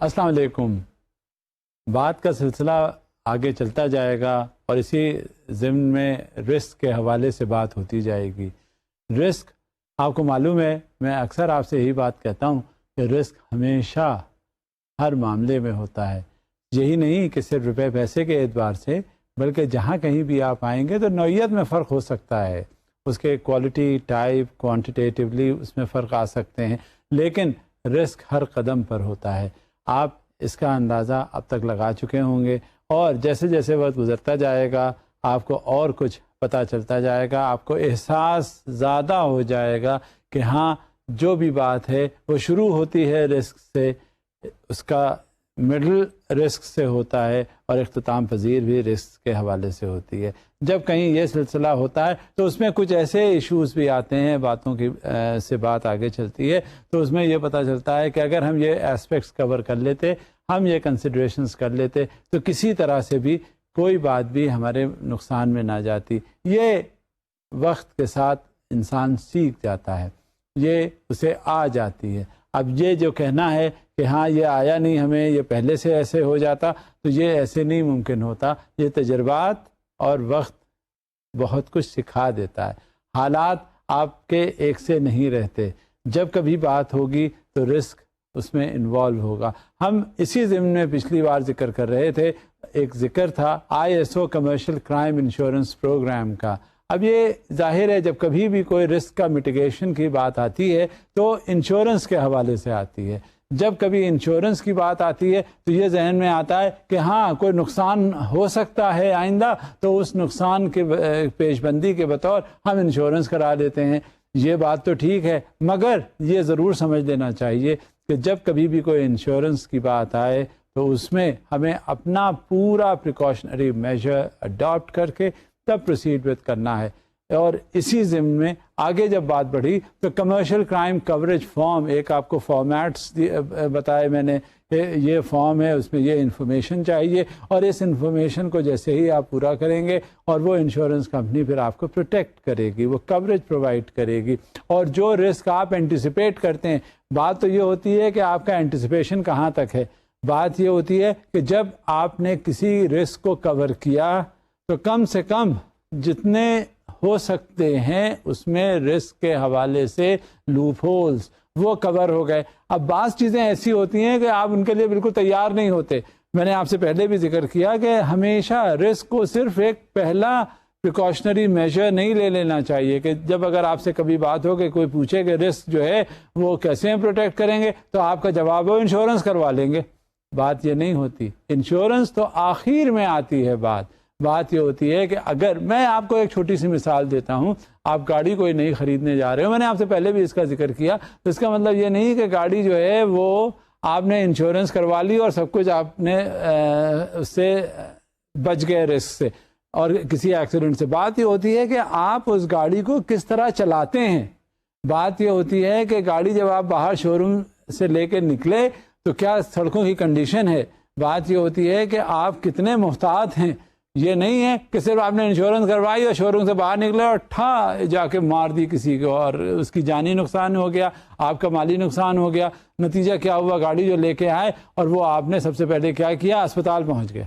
السلام علیکم. بات کا سلسلہ آگے چلتا جائے گا اور اسی ضمن میں رسک کے حوالے سے بات ہوتی جائے گی. رسک آپ کو معلوم ہے، میں اکثر آپ سے یہی بات کہتا ہوں کہ رسک ہمیشہ ہر معاملے میں ہوتا ہے. یہی نہیں کہ صرف روپے پیسے کے اعتبار سے، بلکہ جہاں کہیں بھی آپ آئیں گے تو نوعیت میں فرق ہو سکتا ہے. اس کے کوالٹی، ٹائپ، کوانٹیٹیولی اس میں فرق آ سکتے ہیں، لیکن رسک ہر قدم پر ہوتا ہے. آپ اس کا اندازہ اب تک لگا چکے ہوں گے، اور جیسے جیسے وقت گزرتا جائے گا آپ کو اور کچھ پتہ چلتا جائے گا، آپ کو احساس زیادہ ہو جائے گا کہ ہاں جو بھی بات ہے وہ شروع ہوتی ہے رسک سے، اس کا مڈل رسک سے ہوتا ہے، اور اختتام پذیر بھی رسک کے حوالے سے ہوتی ہے. جب کہیں یہ سلسلہ ہوتا ہے تو اس میں کچھ ایسے ایشوز بھی آتے ہیں، باتوں کی سے بات آگے چلتی ہے، تو اس میں یہ پتہ چلتا ہے کہ اگر ہم یہ ایسپیکٹس کور کر لیتے، ہم یہ کنسیڈریشنز کر لیتے، تو کسی طرح سے بھی کوئی بات بھی ہمارے نقصان میں نہ جاتی. یہ وقت کے ساتھ انسان سیکھ جاتا ہے، یہ اسے آ جاتی ہے. اب یہ جو کہنا ہے کہ ہاں یہ آیا نہیں ہمیں، یہ پہلے سے ایسے ہو جاتا، تو یہ ایسے نہیں ممکن ہوتا. یہ تجربات اور وقت بہت کچھ سکھا دیتا ہے. حالات آپ کے ایک سے نہیں رہتے، جب کبھی بات ہوگی تو رسک اس میں انوالو ہوگا. ہم اسی ضمن میں پچھلی بار ذکر کر رہے تھے، ایک ذکر تھا ISO commercial crime insurance program کا. اب یہ ظاہر ہے جب کبھی بھی کوئی رسک کا میٹیگیشن کی بات آتی ہے تو انشورنس کے حوالے سے آتی ہے. جب کبھی انشورنس کی بات آتی ہے تو یہ ذہن میں آتا ہے کہ ہاں کوئی نقصان ہو سکتا ہے آئندہ، تو اس نقصان کے پیش بندی کے بطور ہم انشورنس کرا لیتے ہیں. یہ بات تو ٹھیک ہے، مگر یہ ضرور سمجھ لینا چاہیے کہ جب کبھی بھی کوئی انشورنس کی بات آئے تو اس میں ہمیں اپنا پورا پریکاشنری میجر اڈاپٹ کر کے تب پروسیڈ وتھ کرنا ہے. اور اسی ضمن میں آگے جب بات بڑھی تو کمرشل کرائم کوریج فارم، ایک آپ کو فارمیٹس بتائے میں نے، یہ فارم ہے، اس میں یہ انفارمیشن چاہیے، اور اس انفارمیشن کو جیسے ہی آپ پورا کریں گے اور وہ انشورنس کمپنی پھر آپ کو پروٹیکٹ کرے گی، وہ کوریج پرووائڈ کرے گی. اور جو رسک آپ اینٹیسپیٹ کرتے ہیں، بات تو یہ ہوتی ہے کہ آپ کا اینٹیسپیشن کہاں تک ہے. بات یہ ہوتی ہے کہ جب آپ نے کسی رسک کو کور کیا تو کم سے کم جتنے ہو سکتے ہیں اس میں رسک کے حوالے سے لوپ ہولز وہ کور ہو گئے. اب بعض چیزیں ایسی ہوتی ہیں کہ آپ ان کے لیے بالکل تیار نہیں ہوتے. میں نے آپ سے پہلے بھی ذکر کیا کہ ہمیشہ رسک کو صرف ایک پہلا پریکاشنری میجر نہیں لے لینا چاہیے کہ جب اگر آپ سے کبھی بات ہو کہ کوئی پوچھے کہ رسک جو ہے وہ کیسے ہم پروٹیکٹ کریں گے، تو آپ کا جواب ہو انشورنس کروا لیں گے. بات یہ نہیں ہوتی، انشورنس تو آخر میں آتی ہے. بات یہ ہوتی ہے کہ اگر میں آپ کو ایک چھوٹی سی مثال دیتا ہوں، آپ گاڑی کوئی نئی خریدنے جا رہے ہو، میں نے آپ سے پہلے بھی اس کا ذکر کیا، تو اس کا مطلب یہ نہیں کہ گاڑی جو ہے وہ آپ نے انشورنس کروا لی اور سب کچھ آپ نے اس سے بچ گئے رسک سے اور کسی ایکسیڈنٹ سے. بات یہ ہوتی ہے کہ آپ اس گاڑی کو کس طرح چلاتے ہیں. بات یہ ہوتی ہے کہ گاڑی جب آپ باہر شو روم سے لے کے نکلے تو کیا سڑکوں کی کنڈیشن ہے. بات یہ ہوتی ہے کہ آپ کتنے محتاط ہیں. یہ نہیں ہے کہ صرف آپ نے انشورنس کروائی اور شو روم سے باہر نکلے اور ٹھا جا کے مار دی کسی کو اور اس کی جانی نقصان ہو گیا، آپ کا مالی نقصان ہو گیا. نتیجہ کیا ہوا؟ گاڑی جو لے کے آئے اور وہ آپ نے سب سے پہلے کیا کیا؟ اسپتال پہنچ گئے.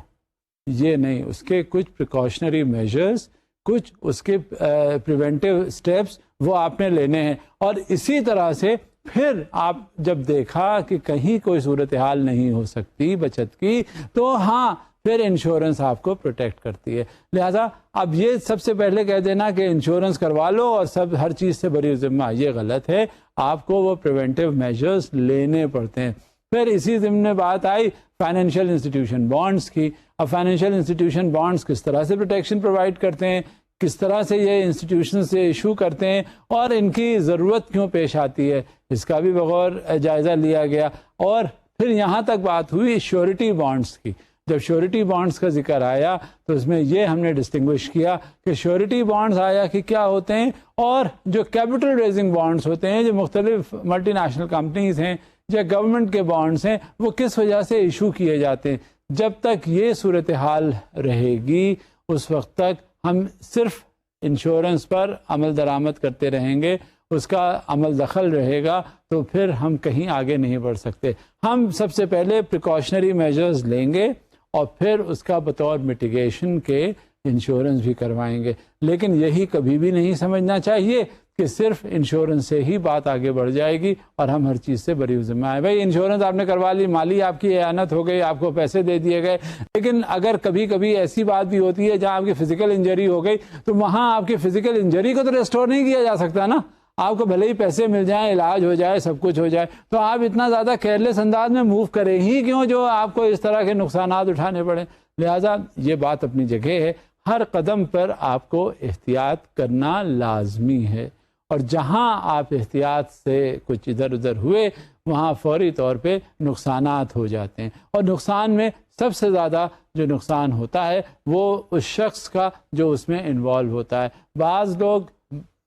یہ نہیں، اس کے کچھ پریکاشنری میجرز، کچھ اس کے پریونٹیو اسٹیپس وہ آپ نے لینے ہیں. اور اسی طرح سے پھر آپ جب دیکھا کہ کہیں کوئی صورتحال نہیں ہو سکتی بچت کی، تو ہاں پھر انشورنس آپ کو پروٹیکٹ کرتی ہے. لہذا اب یہ سب سے پہلے کہہ دینا کہ انشورنس کروا لو اور سب ہر چیز سے بری ذمہ، یہ غلط ہے. آپ کو وہ پریونٹیو میجرز لینے پڑتے ہیں. پھر اسی ضمن میں بات آئی فائنینشیل انسٹیٹیوشن بانڈز کی. اب فائنینشیل انسٹیٹیوشن بانڈز کس طرح سے پروٹیکشن پرووائڈ کرتے ہیں، کس طرح سے یہ انسٹیٹیوشن سے ایشو کرتے ہیں اور ان کی ضرورت کیوں پیش آتی ہے، اس کا بھی بغور جائزہ لیا گیا. اور پھر یہاں تک بات ہوئی شیورٹی بانڈز کی. جب شیورٹی بانڈز کا ذکر آیا تو اس میں یہ ہم نے ڈسٹنگوش کیا کہ شیورٹی بانڈز آیا کہ کیا ہوتے ہیں، اور جو کیپٹل ریزنگ بانڈز ہوتے ہیں، جو مختلف ملٹی نیشنل کمپنیز ہیں یا گورنمنٹ کے بانڈز ہیں، وہ کس وجہ سے ایشو کیے جاتے ہیں. جب تک یہ صورتحال رہے گی اس وقت تک ہم صرف انشورنس پر عمل درآمد کرتے رہیں گے اس کا عمل دخل رہے گا تو پھر ہم کہیں آگے نہیں بڑھ سکتے. ہم سب سے پہلے پریکاشنری میجرز لیں گے اور پھر اس کا بطور میٹیگیشن کے انشورنس بھی کروائیں گے. لیکن یہی کبھی بھی نہیں سمجھنا چاہیے کہ صرف انشورنس سے ہی بات آگے بڑھ جائے گی اور ہم ہر چیز سے بری ذمہ آئے. بھائی انشورنس آپ نے کروا لی, مالی آپ کی اعانت ہو گئی, آپ کو پیسے دے دیے گئے, لیکن اگر کبھی کبھی ایسی بات بھی ہوتی ہے جہاں آپ کی فزیکل انجری ہو گئی تو وہاں آپ کی فزیکل انجری کو تو ریسٹور نہیں کیا جا سکتا نا. آپ کو بھلے ہی پیسے مل جائیں, علاج ہو جائے, سب کچھ ہو جائے, تو آپ اتنا زیادہ کیئرلیس انداز میں موو کریں ہی کیوں جو آپ کو اس طرح کے نقصانات اٹھانے پڑیں. لہٰذا یہ بات اپنی جگہ ہے, ہر قدم پر آپ کو احتیاط کرنا لازمی ہے, اور جہاں آپ احتیاط سے کچھ ادھر ادھر ہوئے وہاں فوری طور پہ نقصانات ہو جاتے ہیں. اور نقصان میں سب سے زیادہ جو نقصان ہوتا ہے وہ اس شخص کا جو اس میں انوالو ہوتا ہے. بعض لوگ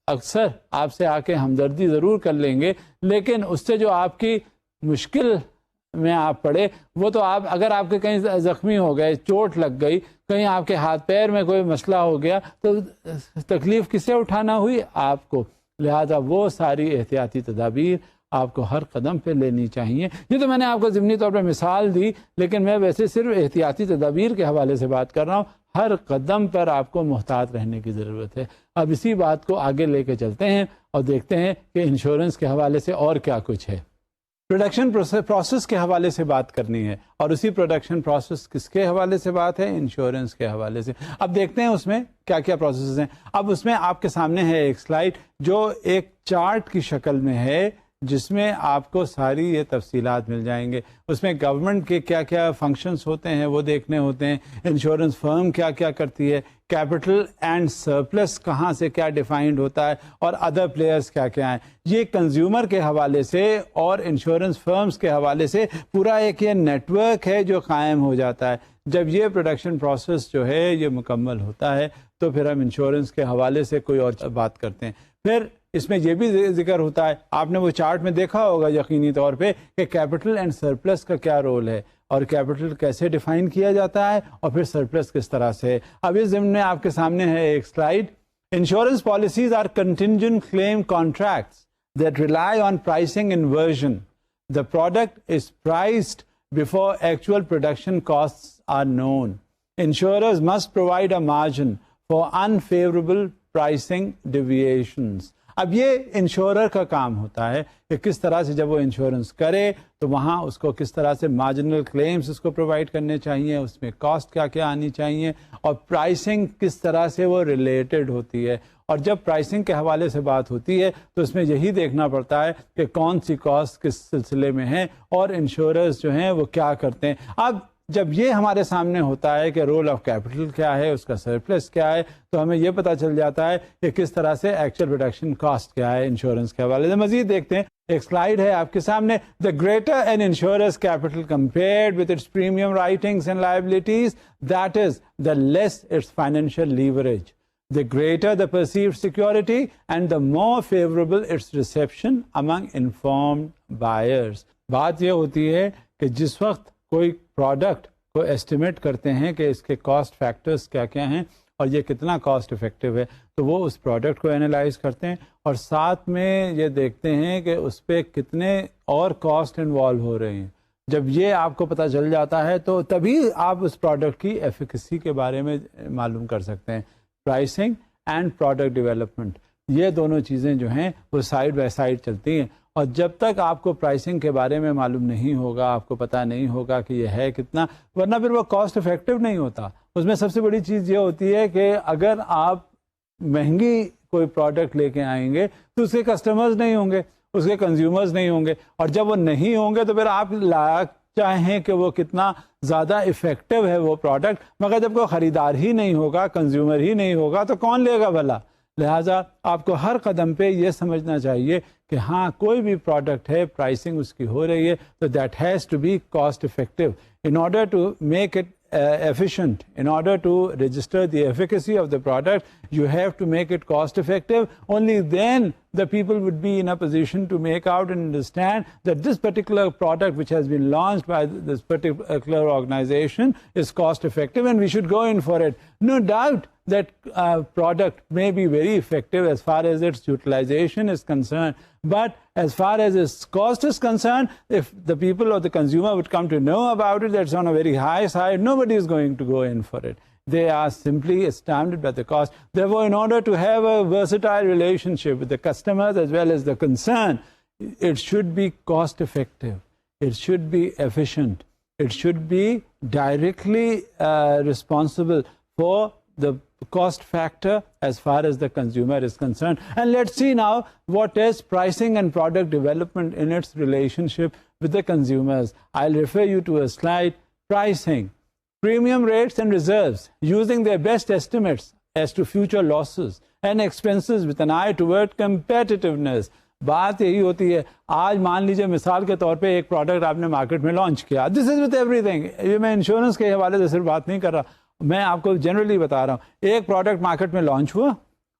اکثر آپ سے آ کے ہمدردی ضرور کر لیں گے, لیکن اس سے جو آپ کی مشکل میں آپ پڑے وہ تو آپ اگر آپ کے کہیں زخمی ہو گئے, چوٹ لگ گئی, کہیں آپ کے ہاتھ پیر میں کوئی مسئلہ ہو گیا تو تکلیف کسے اٹھانا ہوئی؟ آپ کو. لہذا وہ ساری احتیاطی تدابیر آپ کو ہر قدم پہ لینی چاہیے. یہ تو میں نے آپ کو ضمنی طور پہ مثال دی, لیکن میں ویسے صرف احتیاطی تدابیر کے حوالے سے بات کر رہا ہوں. ہر قدم پر آپ کو محتاط رہنے کی ضرورت ہے. اب اسی بات کو آگے لے کے چلتے ہیں اور دیکھتے ہیں کہ انشورنس کے حوالے سے اور کیا کچھ ہے. پروڈکشن پروسیس کے حوالے سے بات کرنی ہے, اور اسی پروڈکشن پروسیس کس کے حوالے سے بات ہے؟ انشورنس کے حوالے سے. اب دیکھتے ہیں اس میں کیا کیا پروسیسز ہیں. اب اس میں آپ کے سامنے ہے ایک سلائیڈ جو ایک چارٹ کی شکل میں ہے, جس میں آپ کو ساری یہ تفصیلات مل جائیں گے. اس میں گورنمنٹ کے کیا کیا فنکشنز ہوتے ہیں وہ دیکھنے ہوتے ہیں, انشورنس فرم کیا کیا کرتی ہے, کیپٹل اینڈ سرپلس کہاں سے کیا ڈیفائنڈ ہوتا ہے, اور ادر پلیئرز کیا کیا ہیں. یہ کنزیومر کے حوالے سے اور انشورنس فرمز کے حوالے سے پورا ایک یہ نیٹ ورک ہے جو قائم ہو جاتا ہے. جب یہ پروڈکشن پروسیس جو ہے یہ مکمل ہوتا ہے تو پھر ہم انشورنس کے حوالے سے کوئی اور بات کرتے ہیں. پھر اس میں یہ بھی ذکر ہوتا ہے, آپ نے وہ چارٹ میں دیکھا ہوگا یقینی طور پہ, کہ کیپٹل اینڈ سرپلس کا کیا رول ہے, اور کیپٹل کیسے ڈیفائن کیا جاتا ہے, اور پھر سرپلس کس طرح سے. اب اس ضمن میں آپ کے سامنے ہے ایک slide. Insurance policies are contingent claim contracts that rely on pricing inversion. The product is priced before actual production costs are known. Insurers must provide a margin for unfavorable pricing deviations. اب یہ انشورر کا کام ہوتا ہے کہ کس طرح سے جب وہ انشورنس کرے تو وہاں اس کو کس طرح سے مارجنل کلیمز اس کو پرووائڈ کرنے چاہیے, اس میں کاسٹ کیا کیا آنی چاہیے, اور پرائسنگ کس طرح سے وہ ریلیٹڈ ہوتی ہے. اور جب پرائسنگ کے حوالے سے بات ہوتی ہے تو اس میں یہی دیکھنا پڑتا ہے کہ کون سی کاسٹ کس سلسلے میں ہے اور انشوررز جو ہیں وہ کیا کرتے ہیں. اب جب یہ ہمارے سامنے ہوتا ہے کہ رول آف کیپٹل کیا ہے, اس کا سرپلس کیا ہے, تو ہمیں یہ پتہ چل جاتا ہے کہ کس طرح سے ایکچوئل پروڈکشن کاسٹ کیا ہے انشورنس کے حوالے سے. مزید دیکھتے ہیں, ایک سلائیڈ ہے آپ کے سامنے. The greater an insurer's capital compared with its premium writings and liabilities, that is, the less its financial leverage. The greater the perceived security and the more favorable its reception among informed buyers. بات یہ ہوتی ہے کہ جس وقت کوئی product کو estimate کرتے ہیں کہ اس کے کاسٹ فیکٹرز کیا کیا ہیں اور یہ کتنا کاسٹ افیکٹو ہے, تو وہ اس پروڈکٹ کو انالائز کرتے ہیں اور ساتھ میں یہ دیکھتے ہیں کہ اس پہ کتنے اور کاسٹ انوالو ہو رہے ہیں. جب یہ آپ کو پتہ چل جاتا ہے تو تبھی آپ اس پروڈکٹ کی ایفیکیسی کے بارے میں معلوم کر سکتے ہیں. پرائسنگ اینڈ پروڈکٹ ڈیولپمنٹ, یہ دونوں چیزیں جو ہیں وہ سائڈ بائی سائڈ چلتی ہیں, اور جب تک آپ کو پرائسنگ کے بارے میں معلوم نہیں ہوگا, آپ کو پتہ نہیں ہوگا کہ یہ ہے کتنا, ورنہ پھر وہ کاسٹ افیکٹو نہیں ہوتا. اس میں سب سے بڑی چیز یہ ہوتی ہے کہ اگر آپ مہنگی کوئی پروڈکٹ لے کے آئیں گے تو اس کے کسٹمرز نہیں ہوں گے, اس کے کنزیومرز نہیں ہوں گے, اور جب وہ نہیں ہوں گے تو پھر آپ چاہیں کہ وہ کتنا زیادہ افیکٹو ہے وہ پروڈکٹ, مگر جب کوئی خریدار ہی نہیں ہوگا, کنزیومر ہی نہیں ہوگا, تو کون لے گا بھلا. لہٰذا آپ کو ہر قدم پہ یہ سمجھنا چاہیے کہ ہاں کوئی بھی پروڈکٹ ہے, پرائسنگ اس کی ہو رہی ہے تو that has to be cost effective in order to make it efficient, in order to register the efficacy of the product, you have to make it cost effective. Only then the people would be in a position to make out and understand that this particular product which has been launched by this particular organization is cost effective and we should go in for it. No doubt that product may be very effective as far as its utilization is concerned, but as far as its cost is concerned, if the people or the consumer would come to know about it, that's on a very high side, nobody is going to go in for it. They are simply astounded by the cost. Therefore, in order to have a versatile relationship with the customers as well as the concern, it should be cost effective, it should be efficient, it should be directly responsible for the cost factor as far as the consumer is concerned. And let's see now what is pricing and product development in its relationship with the consumers. I'll refer you to a slide. Pricing, premium rates and reserves using their best estimates as to future losses and expenses with an eye toward competitiveness. بات یہی ہوتی ہے. آج مان لیجیے مثال کے طور پہ ایک پروڈکٹ آپ نے مارکیٹ میں لانچ کیا. دس از وتھ ایوری تھنگ. یہ میں انشورنس کے حوالے سے صرف بات نہیں کر رہا, میں آپ کو جنرلی بتا رہا ہوں. ایک پروڈکٹ مارکیٹ میں لانچ ہوا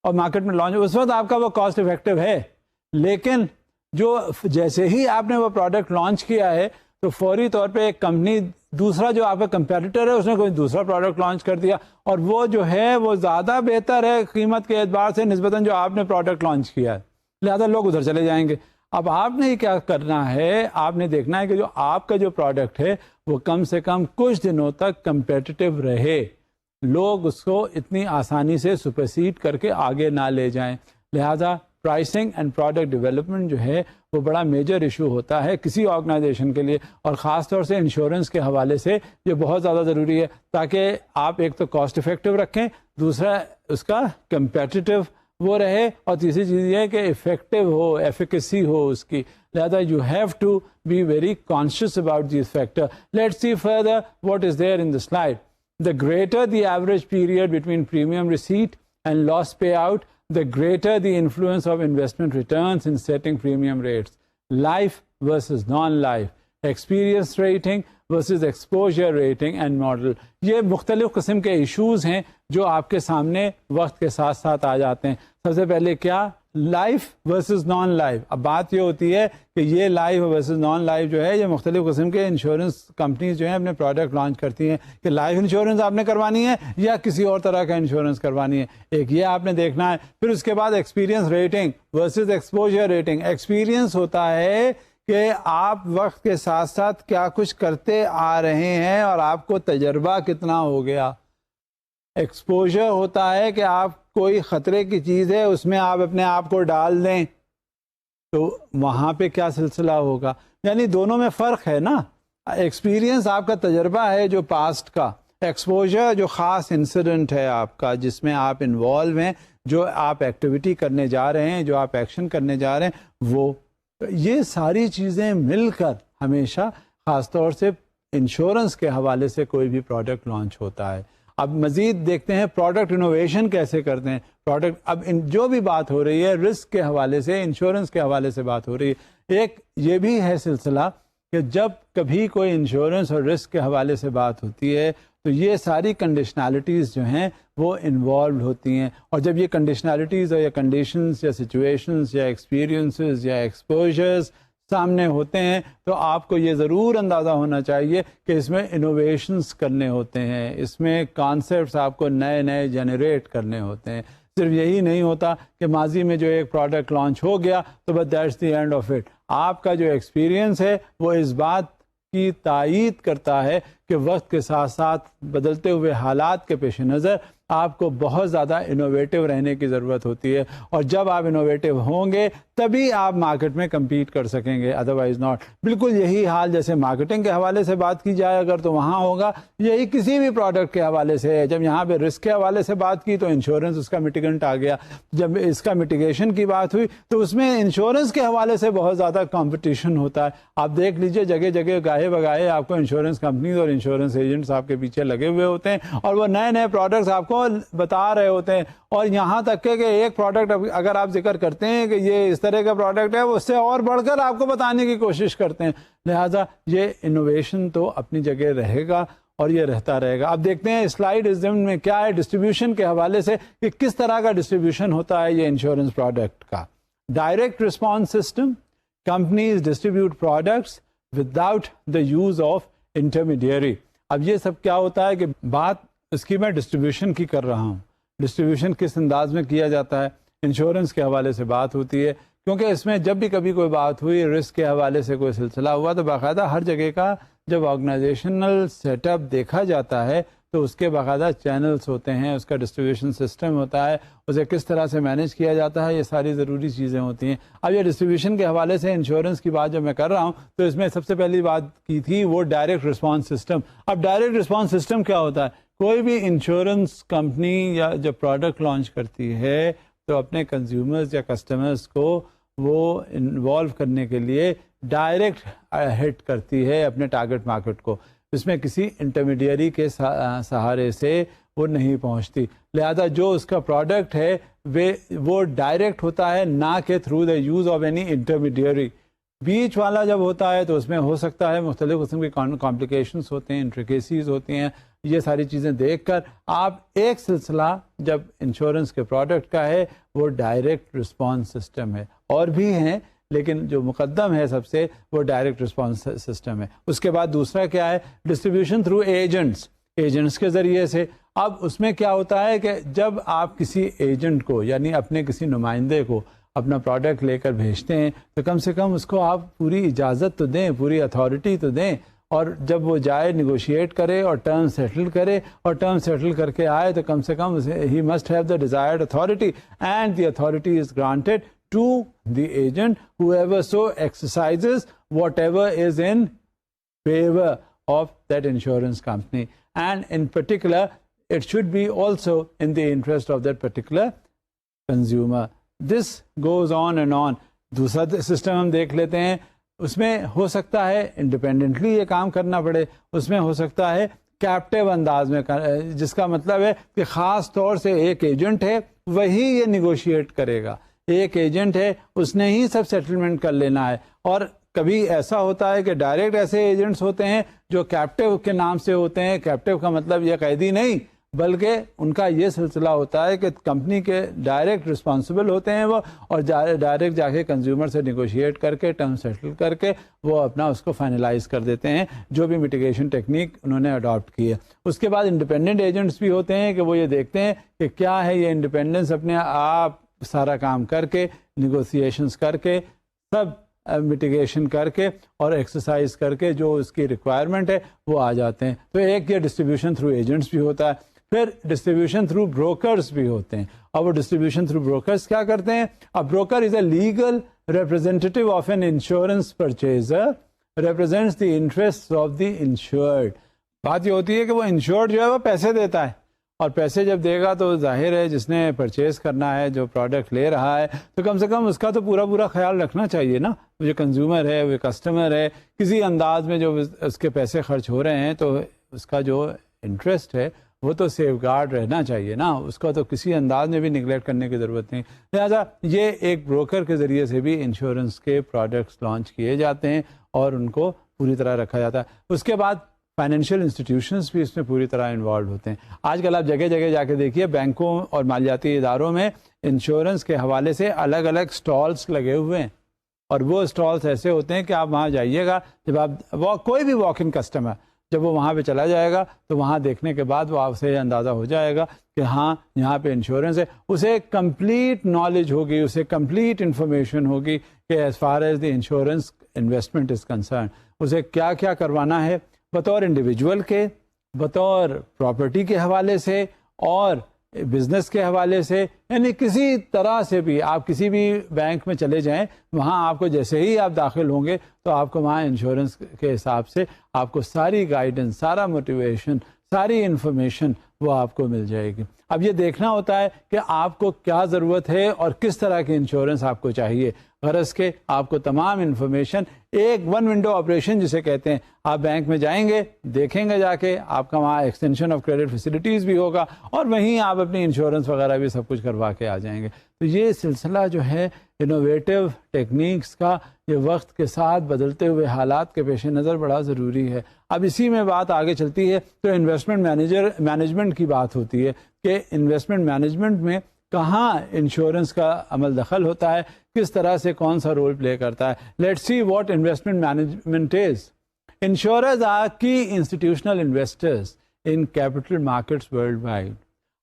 اور مارکیٹ میں لانچ اس وقت آپ کا وہ کاسٹ افیکٹو ہے, لیکن جو جیسے ہی آپ نے وہ پروڈکٹ لانچ کیا ہے تو فوری طور پہ ایک کمپنی دوسرا جو آپ کا کمپیٹیٹر ہے اس نے کوئی دوسرا پروڈکٹ لانچ کر دیا اور وہ جو ہے وہ زیادہ بہتر ہے قیمت کے اعتبار سے نسبتاً جو آپ نے پروڈکٹ لانچ کیا ہے, لہذا لوگ ادھر چلے جائیں گے. اب آپ نے کیا کرنا ہے, آپ نے دیکھنا ہے کہ جو آپ کا جو پروڈکٹ ہے وہ کم سے کم کچھ دنوں تک کمپیٹیٹو رہے, لوگ اس کو اتنی آسانی سے سپرسیڈ کر کے آگے نہ لے جائیں. لہذا پرائسنگ اینڈ پروڈکٹ ڈیولپمنٹ جو ہے وہ بڑا میجر ایشو ہوتا ہے کسی آرگنائزیشن کے لیے, اور خاص طور سے انشورنس کے حوالے سے یہ بہت زیادہ ضروری ہے تاکہ آپ ایک تو کاسٹ افیکٹو رکھیں, دوسرا اس کا کمپیٹیٹو وہ رہے, اور تیسری چیز یہ ہے کہ افیکٹو ہو, ایفیکیسی ہو اس کی. لہذا you have to be very conscious about these factor. Let's see further what is there in the slide. The greater the average period between premium receipt and loss payout, the greater the influence of investment returns in setting premium rates. Life versus non-life, experience rating versus exposure rating and model. یہ مختلف قسم کے issues ہیں جو آپ کے سامنے وقت کے ساتھ ساتھ آ جاتے ہیں. سب سے پہلے کیا, لائف ورسز نان لائف. اب بات یہ ہوتی ہے کہ یہ لائف ورسز نان لائف جو ہے یہ مختلف قسم کے انشورنس کمپنیز جو ہیں اپنے پروڈکٹ لانچ کرتی ہیں کہ لائف انشورنس آپ نے کروانی ہے یا کسی اور طرح کا انشورنس کروانی ہے. ایک یہ آپ نے دیکھنا ہے. پھر اس کے بعد experience rating versus exposure rating. Experience ہوتا ہے کہ آپ وقت کے ساتھ ساتھ کیا کچھ کرتے آ رہے ہیں اور آپ کو تجربہ کتنا ہو گیا. ایکسپوجر ہوتا ہے کہ آپ کوئی خطرے کی چیز ہے اس میں آپ اپنے آپ کو ڈال دیں تو وہاں پہ کیا سلسلہ ہوگا. یعنی دونوں میں فرق ہے نا. ایکسپیرینس آپ کا تجربہ ہے جو پاسٹ کا, ایکسپوجر جو خاص انسیڈنٹ ہے آپ کا جس میں آپ انوالو ہیں, جو آپ ایکٹیویٹی کرنے جا رہے ہیں, جو آپ ایکشن کرنے جا رہے ہیں وہ. یہ ساری چیزیں مل کر ہمیشہ خاص طور سے انشورنس کے حوالے سے کوئی بھی پروڈکٹ لانچ ہوتا ہے. اب مزید دیکھتے ہیں پروڈکٹ انوویشن کیسے کرتے ہیں. پروڈکٹ اب جو بھی بات ہو رہی ہے رسک کے حوالے سے, انشورنس کے حوالے سے بات ہو رہی ہے. ایک یہ بھی ہے سلسلہ کہ جب کبھی کوئی انشورنس اور رسک کے حوالے سے بات ہوتی ہے تو یہ ساری کنڈیشنالٹیز جو ہیں وہ انوالوڈ ہوتی ہیں, اور جب یہ کنڈیشنالٹیز اور یا کنڈیشنز یا سچویشنز یا ایکسپیرینسز یا ایکسپوجرز سامنے ہوتے ہیں تو آپ کو یہ ضرور اندازہ ہونا چاہیے کہ اس میں انوویشنز کرنے ہوتے ہیں, اس میں کانسیپٹس آپ کو نئے نئے جنریٹ کرنے ہوتے ہیں. صرف یہی نہیں ہوتا کہ ماضی میں جو ایک پروڈکٹ لانچ ہو گیا تو بس that's the end of it. آپ کا جو ایکسپیرینس ہے وہ اس بات کی تائید کرتا ہے کہ وقت کے ساتھ ساتھ بدلتے ہوئے حالات کے پیش نظر آپ کو بہت زیادہ انوویٹو رہنے کی ضرورت ہوتی ہے, اور جب آپ انوویٹو ہوں گے تبھی آپ مارکیٹ میں کمپیٹ کر سکیں گے, ادروائز ناٹ. بالکل یہی حال جیسے مارکیٹنگ کے حوالے سے بات کی جائے اگر تو وہاں ہوگا, یہی کسی بھی پروڈکٹ کے حوالے سے ہے. جب یہاں پہ رسک کے حوالے سے بات کی تو انشورنس اس کا میٹیگنٹ آ گیا, جب اس کا میٹیگیشن کی بات ہوئی تو اس میں انشورنس کے حوالے سے بہت زیادہ کمپٹیشن ہوتا ہے. آپ دیکھ لیجئے جگہ جگہ گاہے بگاہے آپ کو انشورنس کمپنیز اور انشورنس ایجنٹس آپ کے پیچھے لگے ہوئے ہوتے ہیں اور وہ نئے نئے پروڈکٹس آپ کو بتا رہے ہوتے ہیں. اور یہاں تک کہ ایک پروڈکٹ اگر آپ ذکر کرتے ہیں کہ یہ اس طرح کا پروڈکٹ ہے, وہ اس سے اور بڑھ کر آپ کو بتانے کی کوشش کرتے ہیں. لہٰذا یہ انوویشن تو اپنی جگہ رہے گا, اور یہ رہتا رہے گا. اب دیکھتے ہیں سلائیڈ ضمن میں کیا ہے ڈسٹریبیوشن کے حوالے سے کہ کس طرح کا ڈسٹریبیوشن ہوتا ہے یہ انشورنس پروڈکٹ کا. Direct response system, companies distribute products without the use of intermediary. اب یہ سب کیا ہوتا ہے کہ بات اس کی میں ڈسٹریبیوشن کی کر رہا ہوں. ڈسٹریبیوشن کس انداز میں کیا جاتا ہے, انشورنس کے حوالے سے بات ہوتی ہے, کیونکہ اس میں جب بھی کبھی کوئی بات ہوئی, رسک کے حوالے سے کوئی سلسلہ ہوا, تو باقاعدہ ہر جگہ کا جب آرگنائزیشنل سیٹ اپ دیکھا جاتا ہے تو اس کے باقاعدہ چینلز ہوتے ہیں, اس کا ڈسٹریبیوشن سسٹم ہوتا ہے, اسے کس طرح سے مینیج کیا جاتا ہے, یہ ساری ضروری چیزیں ہوتی ہیں. اب یہ ڈسٹریبیوشن کے حوالے سے انشورنس کی بات جب میں کر رہا ہوں تو اس میں سب سے پہلی بات کی تھی وہ ڈائریکٹ رسپانس سسٹم. اب ڈائریکٹ رسپانس سسٹم کیا ہوتا ہے؟ کوئی بھی انشورنس کمپنی یا جب پروڈکٹ لانچ کرتی ہے تو اپنے کنزیومرز یا کسٹمرز کو وہ انوالو کرنے کے لیے ڈائریکٹ ہٹ کرتی ہے اپنے ٹارگٹ مارکیٹ کو. اس میں کسی انٹرمیڈیری کے سہارے سے وہ نہیں پہنچتی. لہذا جو اس کا پروڈکٹ ہے وہ ڈائریکٹ ہوتا ہے, نہ کہ through the use of any intermediary. بیچ والا جب ہوتا ہے تو اس میں ہو سکتا ہے مختلف قسم کے کمپلیکیشنز ہوتے ہیں, انٹریکیسیز ہوتی ہیں. یہ ساری چیزیں دیکھ کر آپ ایک سلسلہ جب انشورنس کے پروڈکٹ کا ہے وہ ڈائریکٹ رسپانس سسٹم ہے. اور بھی ہیں لیکن جو مقدم ہے سب سے وہ ڈائریکٹ رسپانس سسٹم ہے. اس کے بعد دوسرا کیا ہے؟ ڈسٹریبیوشن تھرو ایجنٹس کے ذریعے سے. اب اس میں کیا ہوتا ہے کہ جب آپ کسی ایجنٹ کو یعنی اپنے کسی نمائندے کو اپنا پروڈکٹ لے کر بھیجتے ہیں تو کم سے کم اس کو آپ پوری اجازت تو دیں, پوری اتھارٹی تو دیں, اور جب وہ جائے نیگوشیٹ کرے اور ٹرم سیٹل کرے, اور ٹرم سیٹل کر کے آئے تو کم سے کم ہی must have the desired authority, and the authority is granted to the agent whoever so exercises whatever is in favor of that insurance company, and in particular it should be also in the interest of that particular consumer. This goes on and on. دوسرا system ہم دیکھ لیتے ہیں, اس میں ہو سکتا ہے independently یہ کام کرنا پڑے, اس میں ہو سکتا ہے کیپٹیو انداز میں, جس کا مطلب ہے کہ خاص طور سے ایک ایجنٹ ہے وہی یہ نیگوشیٹ کرے گا, ایک ایجنٹ ہے اس نے ہی سب سیٹلمنٹ کر لینا ہے. اور کبھی ایسا ہوتا ہے کہ ڈائریکٹ ایسے ایجنٹس ہوتے ہیں جو کیپٹیو کے نام سے ہوتے ہیں. کیپٹیو کا مطلب یہ قیدی نہیں, بلکہ ان کا یہ سلسلہ ہوتا ہے کہ کمپنی کے ڈائریکٹ رسپانسبل ہوتے ہیں وہ, اور ڈائریکٹ جا کے کنزیومر سے نیگوشیٹ کر کے ٹرم سیٹل کر کے وہ اپنا اس کو فائنلائز کر دیتے ہیں جو بھی میٹیگیشن ٹیکنیک انہوں نے اڈاپٹ کی ہے. اس کے بعد انڈیپینڈنٹ ایجنٹس بھی ہوتے ہیں کہ وہ یہ دیکھتے ہیں کہ کیا ہے یہ انڈیپینڈنس, اپنے آپ سارا کام کر کے نیگوسیشنز کر کے سب میٹیگیشن کر کے اور ایکسرسائز کر کے جو اس کی ریکوائرمنٹ ہے وہ آ جاتے ہیں. تو ایک یہ ڈسٹریبیوشن تھرو ایجنٹس بھی ہوتا ہے. پھر ڈسٹریبیوشن تھرو بروکرز بھی ہوتے ہیں, اور وہ ڈسٹریبیوشن تھرو بروکرز کیا کرتے ہیں؟ اب broker is a legal representative of an insurance purchaser, represents the interest of the insured. بات یہ ہوتی ہے کہ وہ انشورڈ جو ہے وہ پیسے دیتا ہے, اور پیسے جب دے گا تو ظاہر ہے جس نے پرچیز کرنا ہے, جو پروڈکٹ لے رہا ہے, تو کم سے کم اس کا تو پورا خیال رکھنا چاہیے نا. جو کنزیومر ہے, وہ کسٹمر ہے, کسی انداز میں جو اس کے پیسے خرچ ہو رہے ہیں تو اس کا جو انٹرسٹ ہے وہ تو سیف گارڈ رہنا چاہیے نا, اس کا تو کسی انداز میں بھی نگلیکٹ کرنے کی ضرورت نہیں. لہٰذا یہ ایک بروکر کے ذریعے سے بھی انشورنس کے پروڈکٹس لانچ کیے جاتے ہیں اور ان کو پوری طرح رکھا جاتا ہے. اس کے بعد فائنینشیل انسٹیٹیوشنس بھی اس میں پوری طرح انوالو ہوتے ہیں. آج کل آپ جگہ جگہ جا کے دیکھیے بینکوں اور مالیاتی اداروں میں انشورنس کے حوالے سے الگ الگ اسٹالس لگے ہوئے ہیں, اور وہ اسٹالس ایسے ہوتے ہیں کہ آپ وہاں جائیے گا, جب آپ کوئی بھی واک ان کسٹمر جب وہ وہاں پہ چلا جائے گا تو وہاں دیکھنے کے بعد وہ آپ سے اندازہ ہو جائے گا کہ ہاں یہاں پہ انشورنس ہے. اسے کمپلیٹ نالج ہوگی, اسے کمپلیٹ انفارمیشن ہوگی کہ as far as the insurance investment is concern, اسے کیا کیا کروانا ہے بطور انڈیویجول کے, بطور پراپرٹی کے حوالے سے اور بزنس کے حوالے سے. یعنی کسی طرح سے بھی آپ کسی بھی بینک میں چلے جائیں, وہاں آپ کو جیسے ہی آپ داخل ہوں گے تو آپ کو وہاں انشورنس کے حساب سے آپ کو ساری گائیڈنس, سارا موٹیویشن, ساری انفارمیشن وہ آپ کو مل جائے گی. اب یہ دیکھنا ہوتا ہے کہ آپ کو کیا ضرورت ہے اور کس طرح کی انشورنس آپ کو چاہیے. غرض کے آپ کو تمام انفارمیشن ایک ون ونڈو آپریشن جسے کہتے ہیں, آپ بینک میں جائیں گے, دیکھیں گے جا کے, آپ کا وہاں ایکسٹینشن آف کریڈٹ فیسلٹیز بھی ہوگا, اور وہیں آپ اپنی انشورنس وغیرہ بھی سب کچھ کروا کے آ جائیں گے. تو یہ سلسلہ جو ہے انوویٹو ٹیکنیکس کا یہ وقت کے ساتھ بدلتے ہوئے حالات کے پیش نظر بڑا ضروری ہے. اب اسی میں بات آگے چلتی ہے تو انویسٹمنٹ مینجمنٹ کی بات ہوتی ہے کہ انویسٹمنٹ مینجمنٹ میں کہاں انشورنس کا عمل دخل ہوتا ہے, کس طرح سے کون سا رول پلے کرتا ہے. Let's see what investment management is. Insurers are key institutional investors in capital markets worldwide.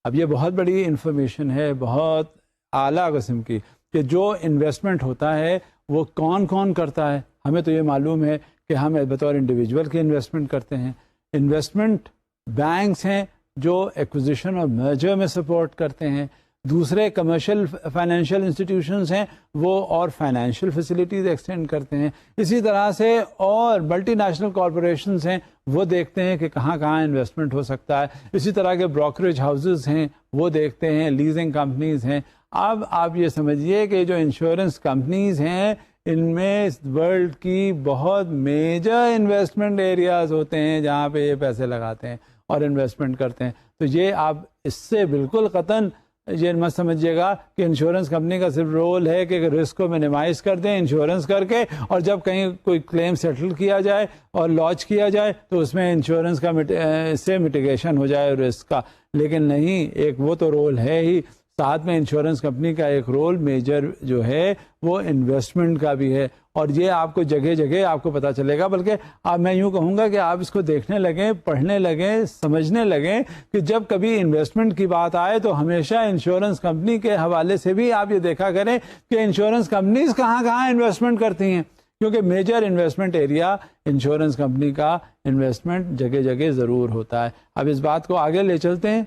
اب یہ بہت بڑی انفارمیشن ہے, بہت اعلیٰ قسم کی, کہ جو انویسٹمنٹ ہوتا ہے وہ کون کون کرتا ہے. ہمیں تو یہ معلوم ہے کہ ہم بطور انڈیویجول کے انویسٹمنٹ کرتے ہیں. انویسٹمنٹ بینکس ہیں جو ایکوزیشن اور مرجر میں سپورٹ کرتے ہیں. دوسرے کمرشل فائنینشیل انسٹیٹیوشنز ہیں وہ اور فائنینشیل فیسلٹیز ایکسٹینڈ کرتے ہیں. اسی طرح سے اور ملٹی نیشنل کارپوریشنز ہیں وہ دیکھتے ہیں کہ کہاں کہاں انویسٹمنٹ ہو سکتا ہے. اسی طرح کے بروکریج ہاؤسز ہیں وہ دیکھتے ہیں, لیزنگ کمپنیز ہیں. اب آپ یہ سمجھیے کہ جو انشورنس کمپنیز ہیں ان میں ورلڈ کی بہت میجر انویسٹمنٹ ایریاز ہوتے ہیں جہاں پہ یہ پیسے لگاتے ہیں اور انویسٹمنٹ کرتے ہیں. تو یہ آپ اس سے بالکل قطعاً یہ مت سمجھیے گا کہ انشورنس کمپنی کا صرف رول ہے کہ رسک کو منیمائز کر دیں انشورنس کر کے, اور جب کہیں کوئی کلیم سیٹل کیا جائے اور لانچ کیا جائے تو اس میں انشورنس کا سے میٹیگیشن ہو جائے رسک کا. لیکن نہیں, ایک وہ تو رول ہے ہی, ساتھ میں انشورنس کمپنی کا ایک رول میجر جو ہے وہ انویسٹمنٹ کا بھی ہے. اور یہ آپ کو جگہ جگہ آپ کو پتہ چلے گا. بلکہ اب میں یوں کہوں گا کہ آپ اس کو دیکھنے لگیں, پڑھنے لگیں, سمجھنے لگیں کہ جب کبھی انویسٹمنٹ کی بات آئے تو ہمیشہ انشورنس کمپنی کے حوالے سے بھی آپ یہ دیکھا کریں کہ انشورنس کمپنیز کہاں کہاں انویسٹمنٹ کرتی ہیں, کیونکہ major investment area insurance company کا انویسٹمنٹ جگہ جگہ ضرور ہوتا ہے. اب اس بات کو آگے لے چلتے ہیں.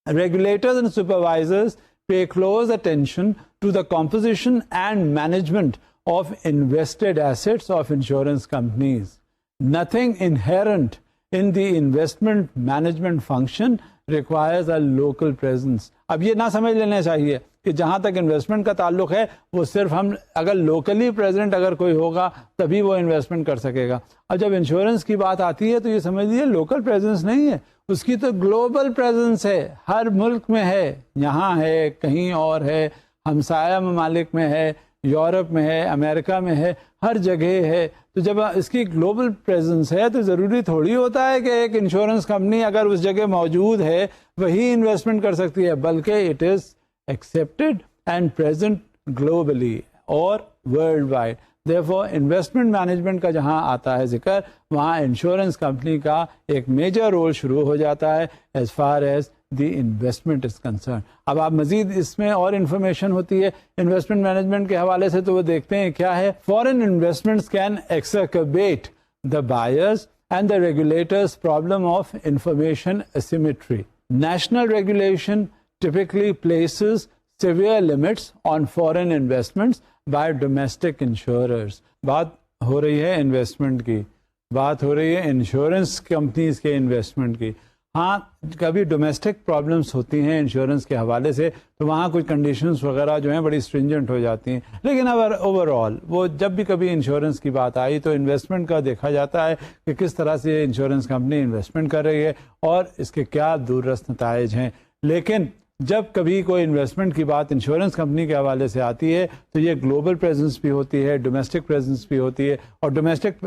Regulators and supervisors pay close attention to the composition and management of invested assets of insurance companies. Nothing inherent in the investment management function requires a local presence. اب یہ نہ سمجھ لینا چاہیے کہ جہاں تک انویسٹمنٹ کا تعلق ہے وہ صرف ہم اگر لوکلی پریزنٹ اگر کوئی ہوگا تبھی وہ انویسٹمنٹ کر سکے گا. اب جب انشورنس کی بات آتی ہے تو یہ سمجھ لیجیے لوکل پریزنس نہیں ہے, اس کی تو گلوبل پریزنس ہے, ہر ملک میں ہے, یہاں ہے, کہیں اور ہے, ہمسایہ ممالک میں ہے, یورپ میں ہے, امریکہ میں ہے, ہر جگہ ہے. تو جب اس کی گلوبل پریزنس ہے تو ضروری تھوڑی ہوتا ہے کہ ایک انشورنس کمپنی اگر اس جگہ موجود ہے وہی انویسٹمنٹ کر سکتی ہے, بلکہ it is accepted and present globally اور worldwide. Therefore, investment management کا جہاں آتا ہے ذکر, وہاں انشورنس کمپنی کا ایک میجر رول شروع ہو جاتا ہے as far as the investment is concerned. اب آپ مزید اس میں اور انفارمیشن ہوتی ہے انویسٹمنٹ مینجمنٹ کے حوالے سے تو وہ دیکھتے ہیں کیا ہے. Foreign investments can exacerbate the buyers and the regulators' problem of information asymmetry. National regulation typically places severe limits on foreign investments by domestic insurers. بات ہو رہی ہے انویسٹمنٹ کی, بات ہو رہی ہے انشورنس کمپنیز کے انویسٹمنٹ کی. ہاں کبھی ڈومیسٹک پرابلمس ہوتی ہیں انشورنس کے حوالے سے تو وہاں کچھ کنڈیشنز وغیرہ جو ہیں بڑی اسٹرینجنٹ ہو جاتی ہیں, لیکن اوور آل وہ جب بھی کبھی انشورنس کی بات آئی تو انویسٹمنٹ کا دیکھا جاتا ہے کہ کس طرح سے انشورنس کمپنی انویسٹمنٹ کر رہی ہے اور اس کے کیا دور رس نتائج ہیں. لیکن جب کبھی کوئی انویسٹمنٹ کی بات انشورنس کمپنی کے حوالے سے آتی ہے تو یہ گلوبل پریزنس بھی ہوتی ہے, ڈومیسٹک پریزنس بھی ہوتی ہے, اور ڈومیسٹک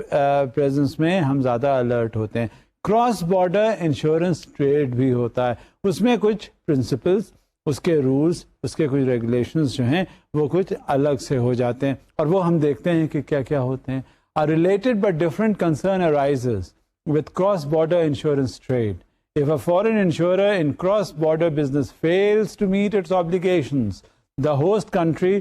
پریزنس میں ہم زیادہ الرٹ ہوتے ہیں. کراس بارڈر انشورنس ٹریڈ بھی ہوتا ہے, اس میں کچھ پرنسپلز, اس کے رولز, اس کے کچھ ریگولیشنز جو ہیں وہ کچھ الگ سے ہو جاتے ہیں, اور وہ ہم دیکھتے ہیں کہ کیا کیا ہوتے ہیں. A related but different concern arises with cross-border insurance trade. If a foreign insurer in cross-border business fails to meet its obligations, the host country